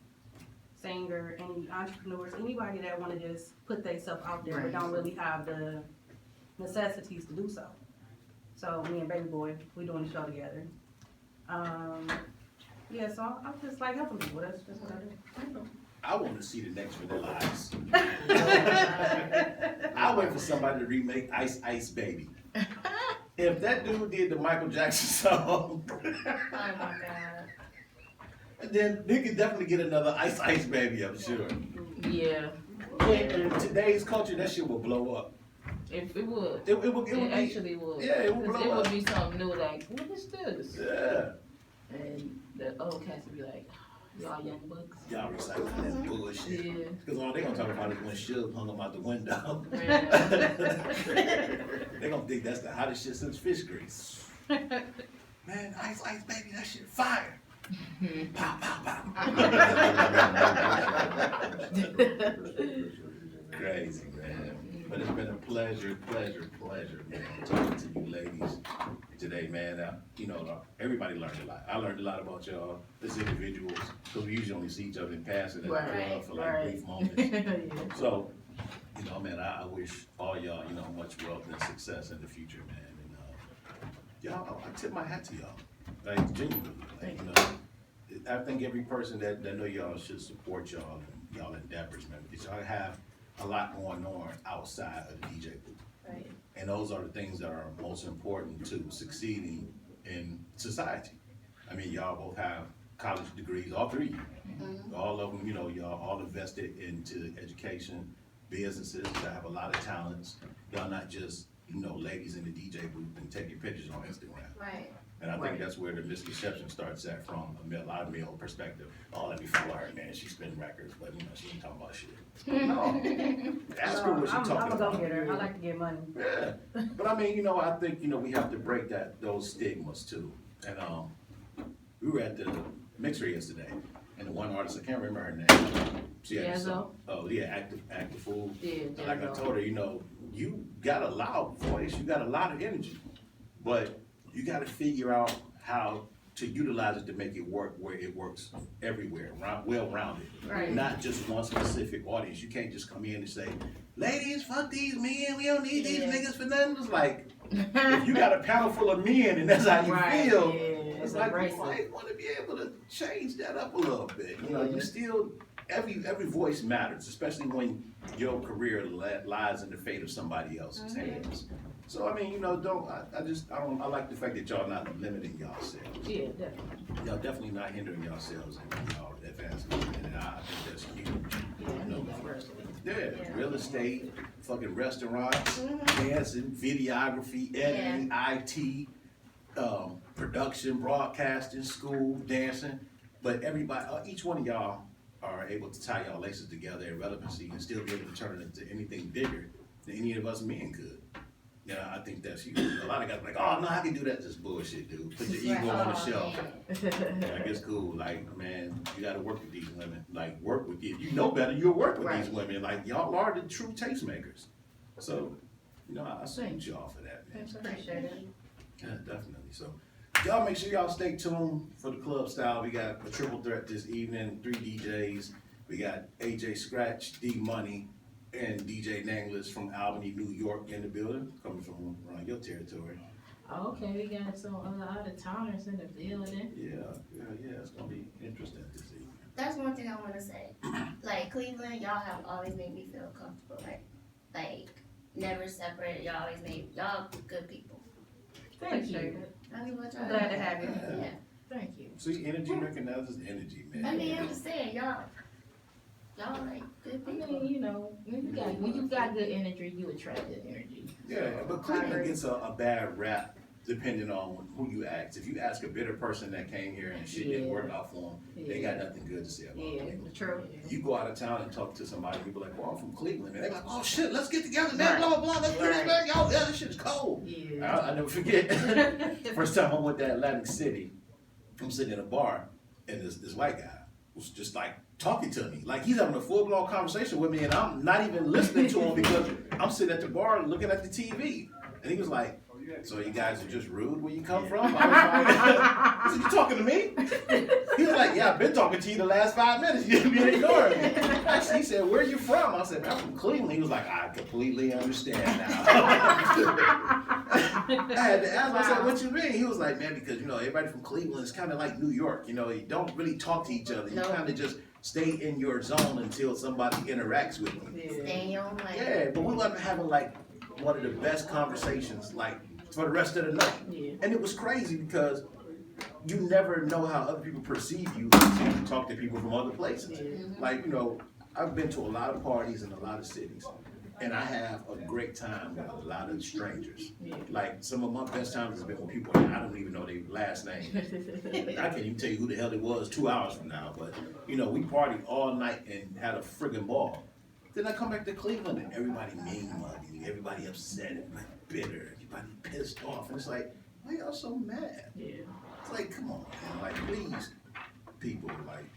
singer, any entrepreneurs, anybody that want to just put themselves out there but don't really have the necessities to do so. So me and Baby Boy, we doing the show together. Yeah, so I'm just like helping people. That's just what I do. I want to see the next Vanilla Ice. I wait for somebody to remake Ice Ice Baby. If that dude did the Michael Jackson song, Oh my god. then he could definitely get another Ice Ice Baby, I'm sure. Yeah, In today's culture, that shit will blow up. it would. It would It be, actually would. yeah, it would 'Cause blow it up. would be something new, like, what is this? Yeah. And the old cats would be like, y'all young bucks. Y'all recycling that bullshit. Yeah. Because all they gonna talk about is when Suge hung them out the window. Man. They gonna think that's the hottest shit since fish grease. Man, Ice Ice Baby, that shit fire. Pop, pop, pop. Crazy, man. But it's been a pleasure, man, talking to you ladies today, man. You know, everybody learned a lot. I learned a lot about y'all as individuals, because we usually only see each other in passing at the club for like brief moments. Yeah. So, you know, man, I wish all y'all, you know, much wealth and success in the future, man. And y'all, I tip my hat to y'all, like genuinely. Like, you know, I think every person that know y'all should support y'all and y'all endeavors, man, because y'all have a lot going on outside of the DJ booth. Right. And those are the things that are most important to succeeding in society. I mean, y'all both have college degrees, all three of you. All of them, you know, y'all all invested into education, businesses that have a lot of talents. Y'all not just, you know, ladies in the DJ booth and taking pictures on Instagram. Right. And I think that's where the misconception starts at from a lot of male perspective. Oh, let me follow her, man. She's spinning records, but you know, she ain't talking about shit. No. Ask her what she's talking I'm a about. go-getter. I like to get money. Yeah, but I mean, you know, I think, you know, we have to break those stigmas too. And we were at the mixer yesterday, and the one artist, I can't remember her name. She had a song. Oh yeah, Active Fool. Yeah, Like I told her, you know, you got a loud voice, you got a lot of energy, but you got to figure out how to utilize it to make it work where it works everywhere, well-rounded. Right. Not just one specific audience. You can't just come in and say, ladies, fuck these men, we don't need these niggas for nothing. It's like, if you got a panel full of men and that's how you Right, feel, yeah, it's like you might want to be able to change that up a little bit. You know, you still, every voice matters, especially when your career lies in the fate of somebody else's hands. So I mean, you know, I like the fact that y'all not limiting yourselves. Yeah, definitely. Y'all definitely not hindering yourselves in y'all advancement, and I think that's huge. Yeah, I need diversity. Yeah, real estate, fucking restaurants, dancing, videography, editing, IT, production, broadcasting, school, dancing. But everybody, each one of y'all are able to tie y'all laces together in relevancy and still be able to turn it into anything bigger than any of us men could. Yeah, I think that's huge. A lot of guys are like, oh no, I can do that. Just bullshit, dude. Put your ego on the shelf. Like, it's cool. Like, man, you gotta work with these women. Like, work with you. You know better, you'll work with these women. Like, y'all are the true tastemakers. So, you know, I salute y'all for that, man. Appreciate it. Yeah, definitely. So, y'all make sure y'all stay tuned for the club style. We got a triple threat this evening, 3 DJs. We got AJ Scratch, D Money, and DJ Nanglers from Albany, New York in the building, coming from around your territory. Okay, we got some out of towners in the building. Yeah, it's gonna be interesting to see. That's one thing I want to say. Like Cleveland, y'all have always made me feel comfortable. Like never separate. Y'all always made y'all good people. Thank you. That's what y'all. I'm glad to have you. Yeah. Thank you. See, energy recognizes energy, man. I mean, I'm just saying, y'all like good I people. mean, you know, when you got good energy, you attract good energy. Yeah, but Cleveland gets a bad rap depending on who you ask. If you ask a bitter person that came here and shit didn't work out for them, they got nothing good to say about Cleveland. True. You go out of town and talk to somebody, you be like, well, I'm from Cleveland. And they're like, oh shit, let's get together, man, blah, blah, blah, let's do this, man. Y'all, yeah, this shit's cold. Yeah. I never forget. First time I went to Atlantic City, I'm sitting in a bar, and this white guy was just like talking to me. Like he's having a full-blown conversation with me, and I'm not even listening to him because I'm sitting at the bar looking at the TV. And he was like, so you guys are just rude where you come from? I was like, he said, you talking to me? He was like, yeah, I've been talking to you the last 5 minutes. You've been ignoring me. He said, where you from? I said, I'm from Cleveland. He was like, I completely understand now. I had to ask him, I said, what you mean? He was like, man, because, everybody from Cleveland is kind of like New York. You don't really talk to each other. You kind of just stay in your zone until somebody interacts with you. Stay in your own lane. Yeah, but we were having like one of the best conversations like for the rest of the night. Yeah. And it was crazy because you never know how other people perceive you until you talk to people from other places. Yeah. Like, I've been to a lot of parties in a lot of cities. And I have a great time with a lot of strangers. Yeah. Like, some of my best times has been with people that I don't even know their last name. I can't even tell you who the hell it was 2 hours from now. But, we partied all night and had a friggin' ball. Then I come back to Cleveland and everybody mean-mugging, everybody upset, everybody bitter, everybody pissed off. And it's like, why y'all so mad? Yeah. It's like, come on, man. Like, please, people,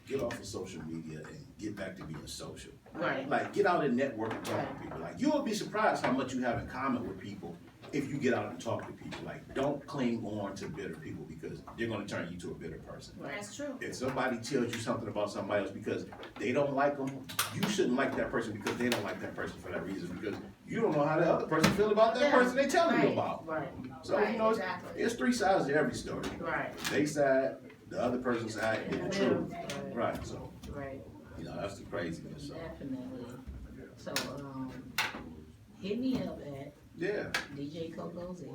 get off of social media and get back to being social. Right. Like, get out and network and talk to people. Like, you will be surprised how much you have in common with people if you get out and talk to people. Like, don't cling on to bitter people because they're going to turn you to a bitter person. That's true. If somebody tells you something about somebody else because they don't like them, you shouldn't like that person because they don't like that person for that reason because you don't know how the other person feel about that person they telling you about. Right. So, Exactly. it's 3 sides to every story. Right. They side, the other person's side, and the truth. Right. Right, so, Right. that's the craziness. So. Definitely. So, hit me up at Yeah. DJ COCO Z.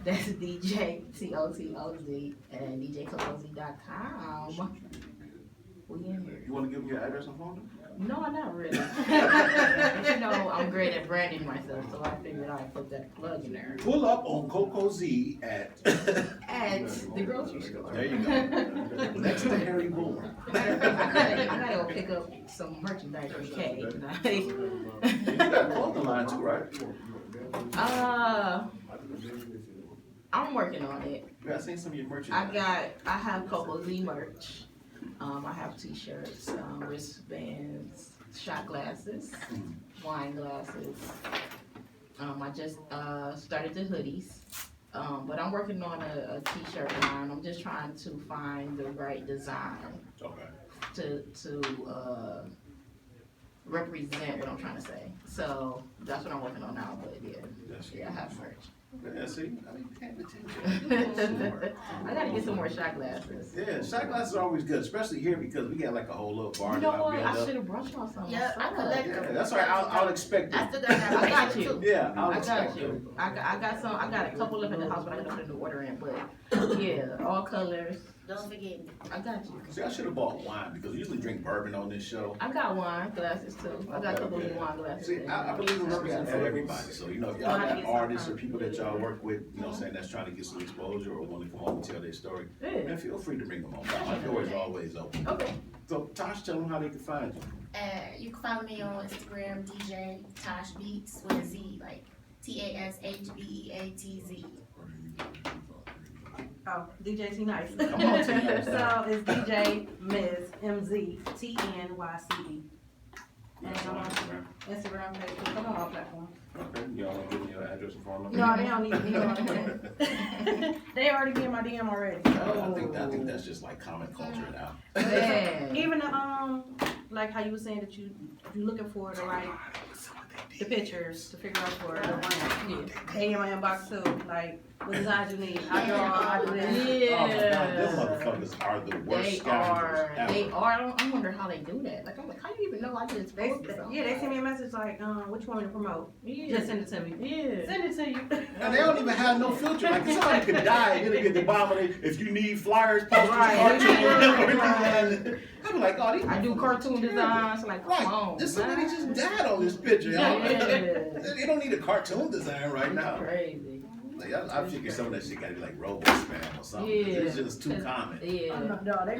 That's DJ COCOZ and DJCocoZ.com. We in here. You want to give them your address and phone number? No, not really. I'm great at branding myself, so I figured I'd put that plug in there. Pull up on Coco Z at At the grocery store. There you go. Next to Harry Bourne. I gotta go pick up some merchandise from Kay. You got a clothing line too, right? I'm working on it. Yeah, I seen some of your merchandise. I have Coco Z merch. I have t-shirts, wristbands, shot glasses, wine glasses. I just started the hoodies. But I'm working on a t-shirt line. I'm just trying to find the right design Okay. to represent what I'm trying to say. So that's what I'm working on now. But yeah, I have merch. Yeah, see, I mean, paying attention. I gotta get some more shot glasses. Yeah, shot glasses are always good, especially here because we got like a whole little bar. You know what? built I up. should have brought y'all some. Yeah, I collect Yeah, that's all right. I'll expect I it. still got that. I got you. Yeah, I'll I got expect it. you. I got some. I got a couple of them in the house, but I gotta put a new order in. But yeah, all colors. Don't forget me. I got you. See, I should have bought wine because we usually drink bourbon on this show. I got wine glasses too. I got a couple Okay. of wine glasses. See, I believe in representing for everybody. So, if y'all got artists or people that y'all work with, saying that's trying to get some exposure or want to come on and tell their story, Yeah. man, feel free to bring them on. My door is always open. Okay. So, Tosh, tell them how they can find you. You can follow me on Instagram, DJ TASHBEATZ with a Z, like TASHBEATZ. Oh, DJ T Nice. Come on, T. So it's DJ Ms. MZTNYCE. And I'm on Instagram, Facebook, I'm on all platforms. Okay, y'all want to give me your address and phone number? No, they don't need me. They already be in my DM already. I think that's just like common culture now. Man. Even like how you were saying that you looking for the pictures to figure out for the brand. They in my inbox too. Like what designs you need. I do this. Oh my God, Yeah. them motherfuckers are the worst They scavengers ever. are. I wonder how they do that. Like, I'm like, how do you even know I just posted something? Yeah, they send me a message like, what you want me to promote? Yeah. Just send it to me. Yeah. Send it to you. And they don't even have no filter. Like somebody could die and it'll get the bottom of it. If you need flyers, posters, Right. cartoons, I'd be like, oh, these I do cartoon designs. Like, come on. Right. This somebody man. just died on this picture, y'all. Yeah. They don't need a cartoon design right now. Crazy. Like, I figure some of that shit gotta be like robo spam or something. Yeah. It's just too common. Yeah. No, they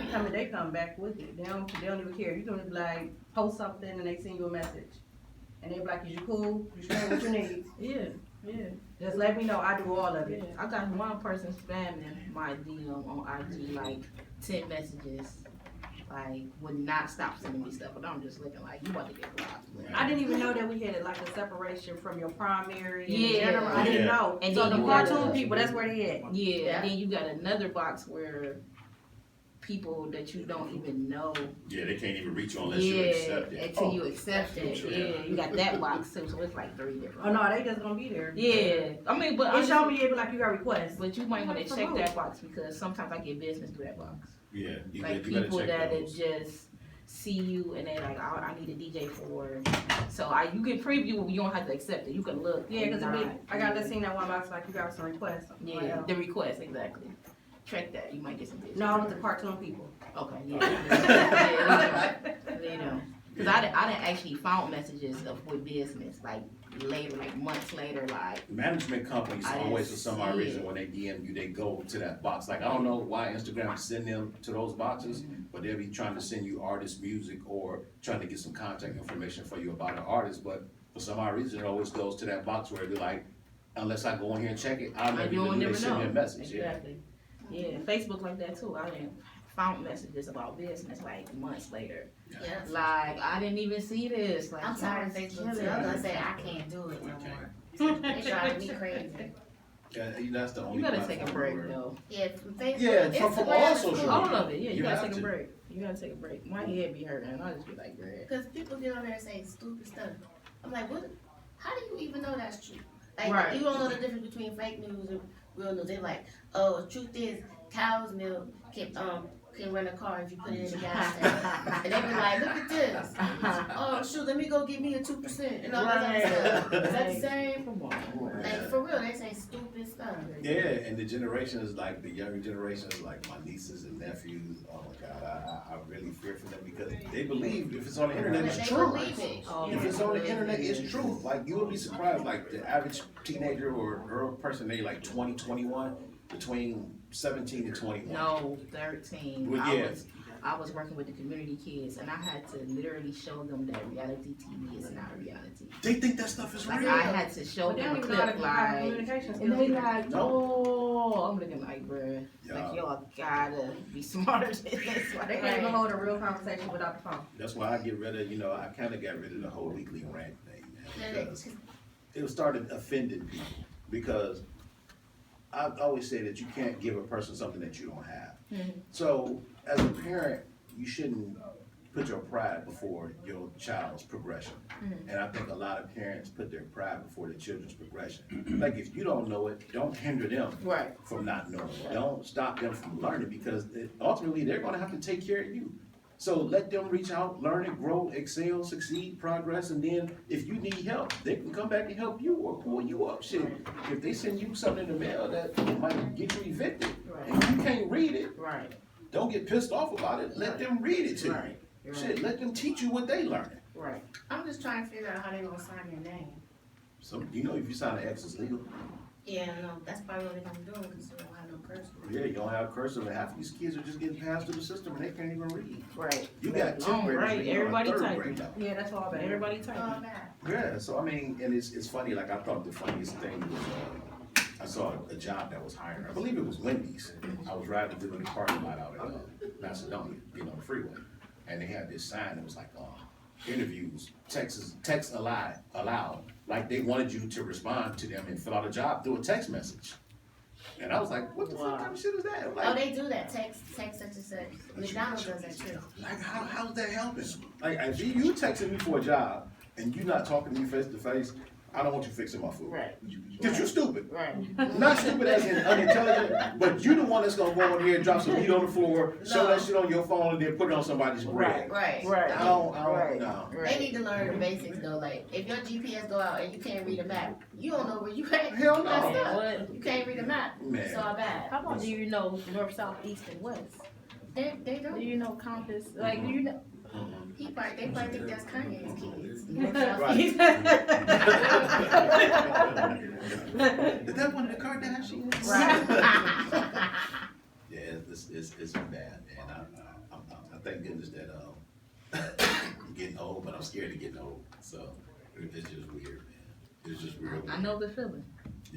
come back with it. They don't even care. You can like post something and they send you a message. And they be like, is you cool? You sure what you need? Yeah. Yeah. Just let me know. I do all of Yeah. it. I got one person spamming my DM on IG like 10 messages. Like, would not stop sending me stuff, but I'm just looking like, you about to get blocked. I didn't even know that we had like a separation from your primary. and Yeah. general. I didn't know. And So then the you cartoon gotta- people, that's where they at. Yeah, and then you got another box where people that you don't even know. Yeah, they can't even reach you unless you accept it. Until you accept it. true. Yeah, you got that box too, so it's like 3 different. Oh no, they just gonna be there. Yeah, I mean, but It honestly, showed me it, but like you got requests. but you might want to check Promote. that box because sometimes I get business through that box. Yeah, you Like gotta people check that those. just see you and they like, I need a DJ for. So you can preview, but you don't have to accept it. You can look. Yeah, and cause I got just seen that one box like you got some requests. Yeah, the request exactly. Check that. You might get some business. No, I was the cartoon people. Okay, yeah. They know. Cause I didn't actually found messages with business like later, like months later, like. Management companies I always, for didn't some odd see reason, it. when they DM you, they go to that box. Like, I don't know why Instagram send them to those boxes, but they'll be trying to send you artist music or trying to get some contact information for you about an artist, but for some odd reason, it always goes to that box where they're like, unless I go in here and check it, I'll never You even don't know they never send me a know. message, yeah. Exactly. Yeah, Facebook like that too. I didn't found messages about business like months later. Yeah. Like I didn't even see this. Like I'm tired of y'all Facebook too. killing I'm me. gonna say I can't do it no more. They driving me crazy. Yeah, that's the only You gotta take a platform break where- though. Yeah, from Facebook. Yeah, from all Instagram is social cool. All of it, yeah. You You gotta have take a to. break. You gotta take a break. My head be hurting, and I just be like, bruh. Cause people get on there and say stupid stuff. I'm like, what? How do you even know that's true? Like, Right. you don't know the difference between fake news and real news. They're like, oh, the truth is, cow's milk can run a car if you put it in the gas tank. And they be like, look at this. Oh, shoot, let me go get me a 2% and all that other stuff. Is that the same? Come on. Like, for real, they say stupid stuff. Yeah, and the generation is like, the younger generation is like my nieces and nephews. Oh my God, I really fear for them because they believe if it's on the internet, They it's true. believe it. Oh, If it's on the internet, it's true. Like, you would be surprised, like, the average teenager or person, they like 20, 21, between 17 and 21. No, 13. Well, yeah. I was working with the community kids, and I had to literally show them that reality TV is not reality. They think that stuff is Like real. I had to show But they them don't a even know how clip, to have like, communication and skills they either. like, oh, I'm looking like, bruh, Yeah. like y'all gotta be smarter than this. Like, They can't even hold a real conversation without the phone. That's why I get rid of, I kind of got rid of the whole weekly rant thing, man, Yeah, because it started offending people. Because I always say that you can't give a person something that you don't have. Mhm. So as a parent, you shouldn't put your pride before your child's progression. Mhm. And I think a lot of parents put their pride before their children's progression. Like, if you don't know it, don't hinder them Right. from not knowing. Don't stop them from learning because ultimately they're gonna have to take care of you. So let them reach out, learn it, grow, excel, succeed, progress, and then if you need help, they can come back and help you or pull you up. Shit, if they send you something in the mail that might get you evicted Right. and you can't read it, Right. don't get pissed off about it. Let them read it to Right. you. Shit, let them teach you what they learning. Right. I'm just trying to figure out how they gonna sign your name. So, if you sign an X, it's legal. Yeah, no, that's probably what they're gonna do because they don't have no curse. Yeah, you don't have cursive, and half of these kids are just getting passed through the system and they can't even read. Right. You got 10th graders Right. reading on Everybody 3rd typing. grade level. Yeah, that's all bad. Everybody Oh, typing. bad. Yeah, so I mean, and it's funny, like I thought the funniest thing was, I saw a job that was hiring, I believe it was Wendy's. I was riding through the parking lot out at Macedonia, on the freeway. And they had this sign that was like, interviews, text allowed. Like they wanted you to respond to them and fill out a job through a text message. And I was like, what the fuck kind of shit is that? Oh, Like, they do that. Text such and such. McDonald's does that too. like how's that helping? Like, if you texting me for a job and you not talking to me face to face, I don't want you fixing my food. Right. Cause you're stupid. Right. Not stupid as in unintelligent, but you the one that's gonna go in here and drop some meat on the floor, show that shit on your phone, and then put it on somebody's bread. Right. Right. I don't, Right. no. They need to learn the basics though. Like if your GPS go out and you can't read a map, you don't know where you at. Hell no. That's Yeah, up. what? You can't read a map. Man. It's all bad. How about do you know north, south, east, and west? They Do don't. you know compass? Like, do you know? They probably think that's Kanye's kids. Right. Is that one of the Kardashians? Right. Yeah, it's bad, man. I thank goodness that I'm getting old, but I'm scared of getting old. So it's just weird, man. It's just real. I know the feeling.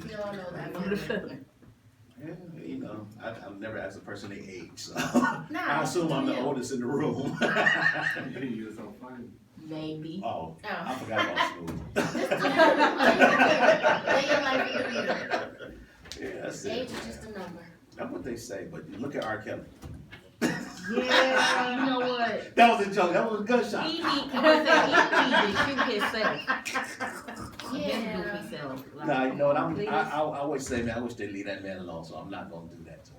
We all know I that. know the feeling. Yeah, I've never asked a person their age, so Nah, I assume I'm the yeah. oldest in the room. You're so funny. Maybe. Oh, Oh. I forgot about school. Lay your life in the leader. Yeah, that's Age it. is just a number. That's what they say, but you look at R. Kelly. Yeah, you know what? That was a joke. That was a gunshot. He need to shoot himself. His Yeah. goofy self. Like, Nah, you know what? please. I always say, man, I wish they'd leave that man alone. So I'm not gonna do that to him.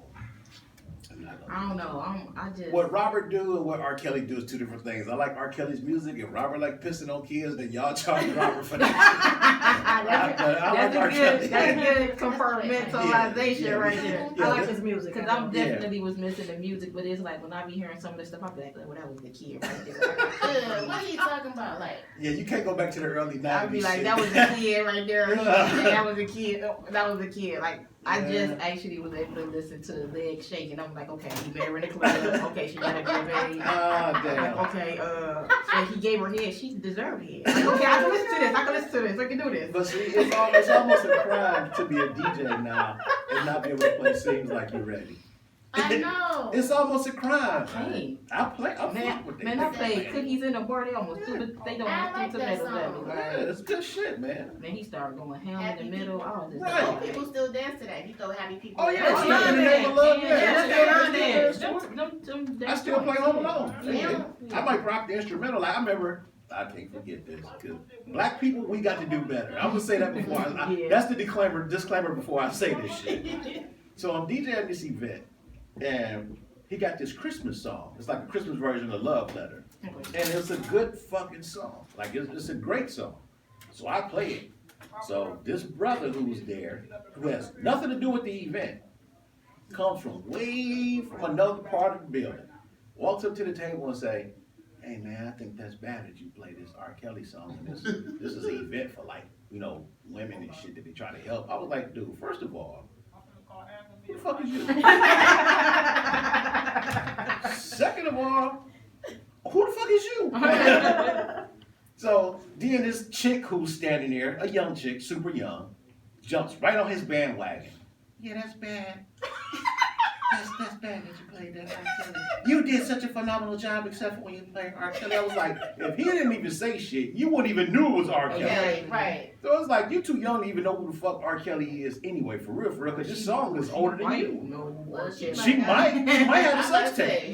I'm not gonna. I don't know. I just. What Robert do and what R. Kelly do is two different things. I like R. Kelly's music, and Robert like pissing on kids, then y'all charge Robert for that. That's R. a Kelly. good, that's a good compartmentalization Yeah. right there. Yeah. I like his music. Cause I'm definitely was missing the music, but it's like when I be hearing some of this stuff, I be like, well, that was the kid right there. What are you talking about? Like, Yeah, you can't go back to the early 90s. I'd be like, shit. that was the kid right there. That was the kid. That was the kid. Like I Yeah. just actually was able to listen to the leg shaking. I'm like, okay, he met her in the club. Okay, she got a good baby. Ah, damn. Okay, and he gave her head. She deserved head. Like, okay, I can listen to this. I can listen to this. I can do this. But see, it's almost a crime to be a DJ now and not be able to play Seems Like You're Ready. I know. It's almost a crime. Hey. I fuck Man, with man, I played Cookies in the Bar. They almost threw the, they don't I almost like threw that tomatoes at me. song. Yeah, Like, it's good shit, man. man, he started going ham in Happy the middle. I was just Right. Old like, people still dance to that. You throw happy people. Oh, yeah, in. it's not in the name of love, I still play Home Alone. Yeah. I might rock the instrumental. Like, I remember, I can't forget this. 'Cause black people, we got to do better. I'm gonna say that before. Yeah. That's the disclaimer before I say this shit. So I'm DJing at this event, and he got this Christmas song. It's like a Christmas version of Love Letter, and it's a good fucking song. Like it's a great song. So I play it. So this brother who's there, who has nothing to do with the event, comes from way from another part of the building, walks up to the table and say, "Hey man, I think that's bad that you play this R. Kelly song. And this is an event for like, you know, women and shit that they try to help." I was like, dude, first of all, who the fuck is you? Second of all, who the fuck is you? So then this chick who's standing there, a young chick, super young, jumps right on his bandwagon. Yeah, that's bad. That's bad that you played that R. Kelly. You did such a phenomenal job except for when you played R. Kelly. I was like, if he didn't even say shit, you wouldn't even knew it was R. Kelly. Okay, right. So it's like, you too young to even know who the fuck R. Kelly is anyway, for real, because this song is older than you. Well, She might have a sex tape. She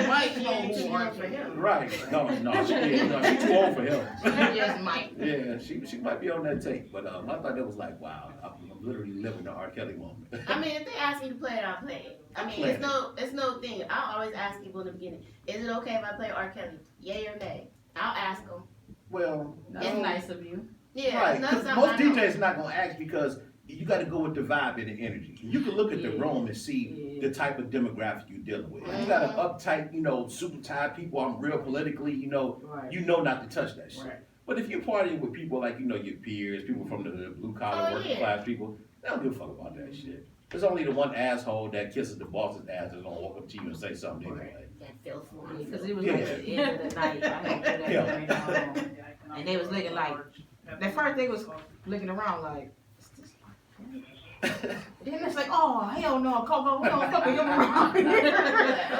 might know who worked for him. Right. No, she's too old for him. She just might. Yeah, she might be on that tape. But I thought that was like, wow, I'm literally living the R. Kelly moment. I mean, if they ask me to play it, I'll play it. I mean, it's no thing. I always ask people in the beginning, is it okay if I play R. Kelly? Yay or nay? I'll ask them. Well, That's nice of you. Yeah, right, it's because not most something I know. DJs not gonna ask because you got to go with the vibe and the energy. You can look at the Yeah. room and see the type of demographic you're dealing with. If you Mhm. got an uptight, super tired people, I'm real politically, Right. you know not to touch that shit. Right. But if you're partying with people like, your peers, people from the blue collar, Oh, working yeah. class people, they don't give a fuck about that shit. There's only the one asshole that kisses the boss's ass that's gonna walk up to you and say something anyway. That feels Because it was Yeah. like the end of the night. I had to put Yeah. that right on. And they was looking like, at first they was looking around like, "Is this R. Kelly?" Then it's like, oh, hell no, Coco, we don't fuck with him around here.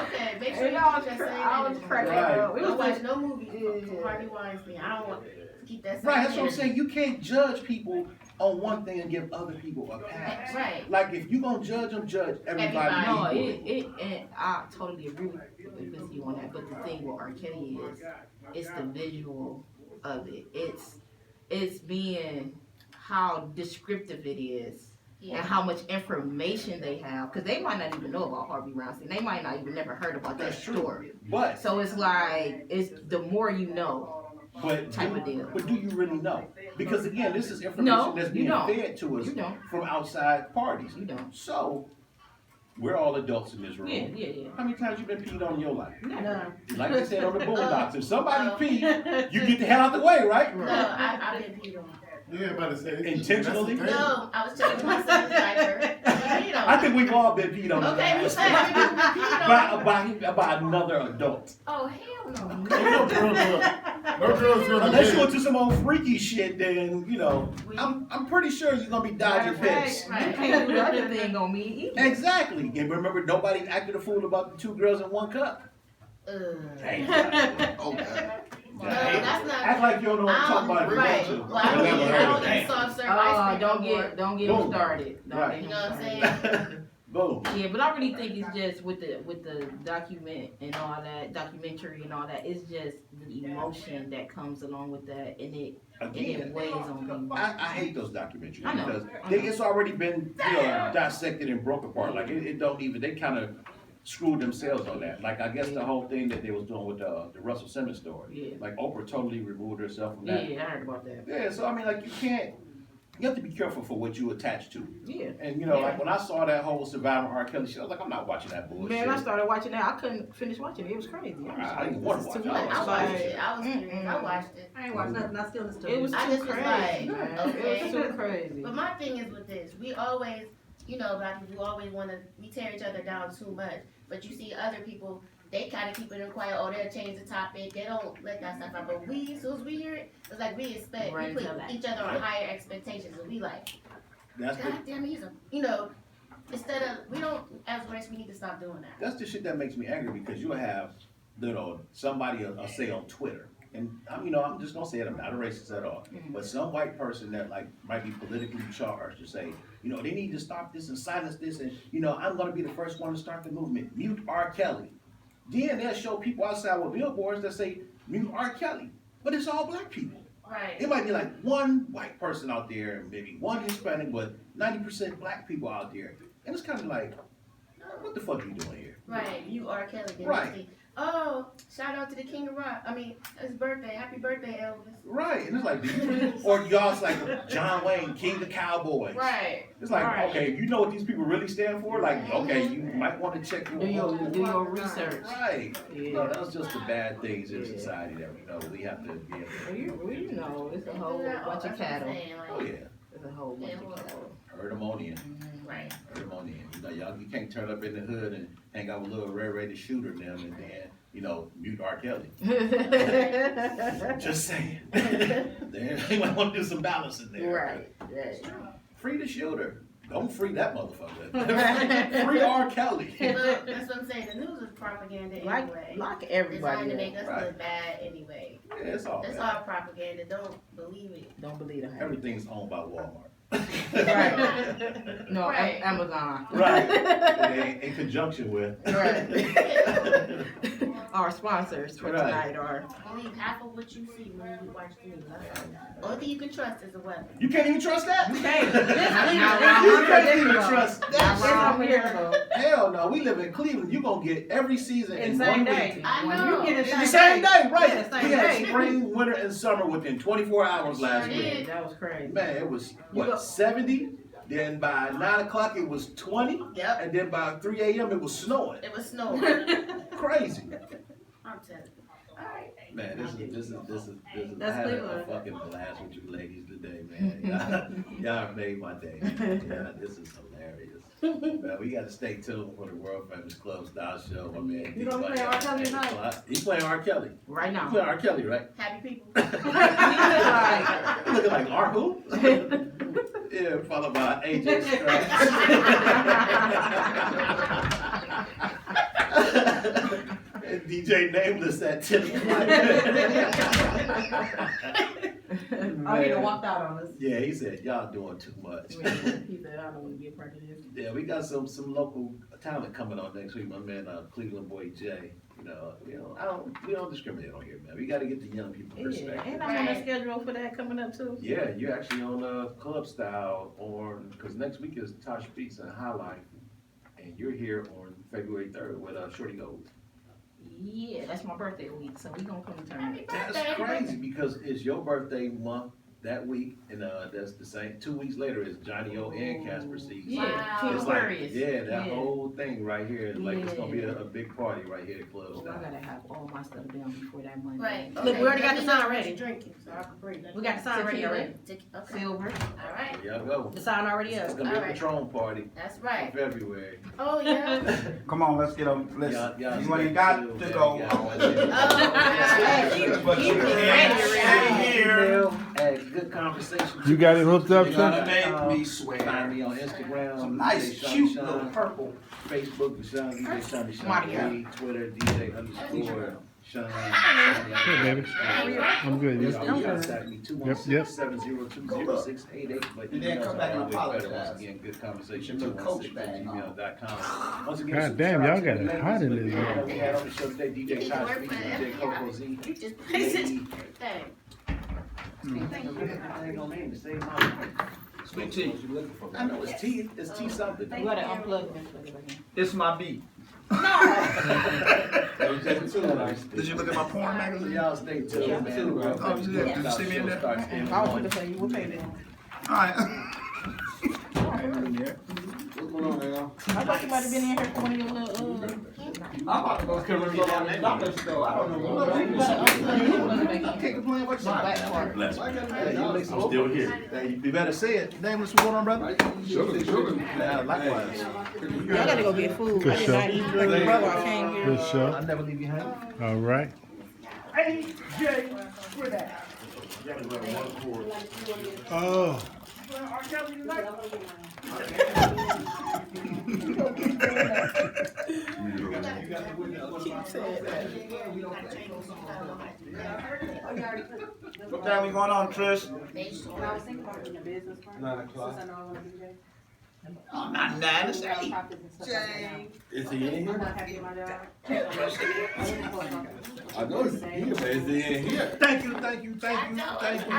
Okay, make sure And you I was keep that same I was energy. cracking Right. up. It was Don't watch like, no movie from Harvey Weinstein. I don't want to keep that same Right, that's what I'm energy. saying. You can't judge people on one thing and give other people a pass. Right. Like if you gonna judge them, judge everybody. no, equally. and I totally agree with you on that. But the thing with R. Kelly is, it's the visual of it. It's being how descriptive it is. And Yeah. how much information they have, because they might not even know about Harvey Weinstein. They might not even never heard about that That's true. story. But So it's like it's the more you know type of deal. But do you really know? Because again, this is information No, that's you being don't. fed to us You don't. from outside parties. You don't. So we're all adults in this room. Yeah. How many times you been peed on in your life? Never. Like they said on the Boondocks, if somebody peed, you get the hell out the way, right? No, I've been peed on. Yeah, about to say. Intentionally? That's the thing. No, I was checking my son's diaper. Peed on. I think we've all been peed on. Okay, we said we been peed on. by another adult. Oh, hell no. No girls gonna Unless be you're into some old freaky shit, then I'm pretty sure you're gonna be dodging piss. You can't do the other thing on me either. Exactly. And remember, nobody acted a fool about the two girls in one cup. Hey, Oh, God. No, that's not. act like you don't know what I'm talking about. Right. You Well, I don't Never eat, heard I of don't that. eat soft serve Oh, ice cream don't no more. get Boom. them started. Don't Right. get You them know what I'm started. saying? Boom. Yeah, but I really think it's just with the documentary and all that. It's just the emotion that comes along with that, and it Again, weighs on people. I hate those documentaries I know, because I know. it's already been dissected and broke apart. Like it don't even they kind of screwed themselves on that. Like I guess the whole thing that they was doing with the Russell Simmons story. Yeah. Like Oprah totally removed herself from that. Yeah, I heard about that. Yeah, so I mean, like you have to be careful for what you attach to. Yeah. And like when I saw that whole Survivor R. Kelly shit, I was like, I'm not watching that bullshit. Man, I started watching that. I couldn't finish watching it. It was crazy. I didn't want to watch it. I I was watched like, it. I was curious. I watched it. I ain't watched nothing, I still listen to It was I too just was crazy. like, Man. okay. It was too crazy. But my thing is with this, we always, black people always we tear each other down too much. But you see other people, they kind of keep it in quiet. Oh, they'll change the topic. They don't let that stuff out. But as soon as we hear it, it's like we expect, Right, we tell put that. each other on higher expectations. And we like, that's God damn it, instead of, we don't, as race, we need to stop doing that. the shit that makes me angry because you'll have, somebody will say on Twitter, and I'm just gonna say it, I'm not a racist at all, but some white person that like might be politically charged to say, they need to stop this and silence this, and I'm gonna be the first one to start the movement. Mute R. Kelly. Then they'll show people outside with billboards that say mute R. Kelly, but it's all black people. Right. It might be like one white person out there, maybe one Hispanic, but 90% black people out there, and it's kind of like, what the fuck are you doing here? Right. You are Kelly. Then Right. you see, oh, shout out to the King of Rock. I mean, his birthday. Happy birthday, Elvis. Right, and it's like, do you, or y'all's like John Wayne, King of Cowboys. Right. It's like, Right. okay, you know what these people really stand for? Like, okay, you might want to check Do your your research. Right. Yeah. Those just the bad things in Yeah. society that we have to be able to. It's a whole bunch of cattle. Oh yeah, It's a whole bunch of cattle. Herdemonian. Right. Herdemonian. You can't turn up in the hood and hang out with little red-rated shooter them and then, mute R. Kelly. Just saying. You might want to do some balance in there. Right. Free the shooter. Don't free that motherfucker. Free R. Kelly. But that's what I'm saying. The news is propaganda anyway. Lock Designed everybody to make up. us look bad anyway. Yeah, it's all That's bad. all propaganda. Don't believe it. Don't believe it. Everything's owned by Walmart. Right. No, Right. Amazon. Right. In conjunction with. Right. Our sponsors for Right. tonight are. Believe half of what you see when you watch the news. Only thing you can trust is a weapon. You can't even trust that? Hey, You can't even trust That's that from shit. here. Hell no, we live in Cleveland. You're going to get every season in the same one day. week. I When know. you get it In the same day, right. Yeah, same We had day. spring, winter, and summer within 24 hours last Sure week. did. That was crazy. Man, it was, You go- 70? Then by 9 o'clock it was 20. Yep. And then by 3 a.m. it was snowing. It was snowing. Crazy. I'm telling you. Alright. Man, this is I That's had a Cleveland. fucking blast with you ladies today, man. Y'all made my day. Yeah, this is hilarious. Man, we got to stay tuned for the World Famous Club Style Show. My man, You gonna play R. Kelly tonight? He's playing R. Kelly. Right He's now. playing R. Kelly, right? Happy people. You looking like R. Who? Yeah, followed by AJ Scratch. And DJ Nameless at 10 o'clock. Oh, he done walked out on us. Yeah, he said, y'all doing too much. He said, I don't want to be a part of this. Yeah, we got some local talent coming on next week. My man, Cleveland boy Jay. We don't discriminate on here, man. We got to get the young people Yeah, perspective. and I'm on the schedule for that coming up too. Yeah, you're actually on Club Style because next week is TASHBEATZ and High Life, and you're here on February 3rd with Shorty Gold. Yeah, that's my birthday week, so we gonna come and turn Happy it. That's birthday. crazy because it's your birthday month that week, and that's the same. 2 weeks later is Johnny O and Casper C. Yeah, Wow. King It's like, Aquarius. yeah, that whole thing right here, it's gonna be Yeah. a big party right here at Club Oh, I Style. gotta have all my stuff down before that Monday. Right. Look, we already got the sign Let me know ready. what you're drinking, so I can bring it. We got the sign ready Tequila. already. Okay. Silver. Alright. There y'all go. The sign already It's up. gonna be a Alright. Patron party That's in right. February. Oh, yeah. Come on, let's get them. Let's. Y'all You ain't got still, to man, go. you Oh, But you Email here. at Good Conversation. You got it hooked up, You're son? gonna make me swear. Find me on Instagram. Some nice, DJ cute Sean little Sean. purple. Facebook, DJ Sean Mario. Twitter, DJ _ Sean. Hey, baby. I'm good. Y'all You? can contact me, Yep. 216-702-0688, but And then come back and always better, apologize. once again, good conversation, Put your coach bag on. 216@gmail.com. Once again, God super damn, shout y'all out to got the it hot in ladies this that room. we had on the show today, You DJ can work TASHBEATZ, for DJ every COCO Z. You just place it. Thing. Sweet tea. I know it's tea, it's tea something. You gotta unplug it and plug it back in. It's my beat. Did you look at my porn magazine? Y'all stay tuned, man. Oh, you did. Did you see me in there? I was gonna say, you will pay them. Alright. What's going on, y'all? I thought you might have been in here for one of your little, I'm about to go kill him on that dollar store. I don't know what you gotta unplug it and plug it back in. Can't complain what The black part. Bless me. I'm still here. Hey, you better say it. Nameless, what's going on, brother? Sugar. Yeah, likewise. Y'all gotta go get food. Good I did show. not eat. Bring your brother, I came here. Good show. I never leave you hanging. All right. Oh. What time we going on, Trish? I was thinking about doing a business part. 9 o'clock. Since I know I want to DJ. Oh, not 9, it's 8. Is he in I'm here? not happy with my job. I know he's here, but is he in here? Thank you, thank you, thank you, thank you.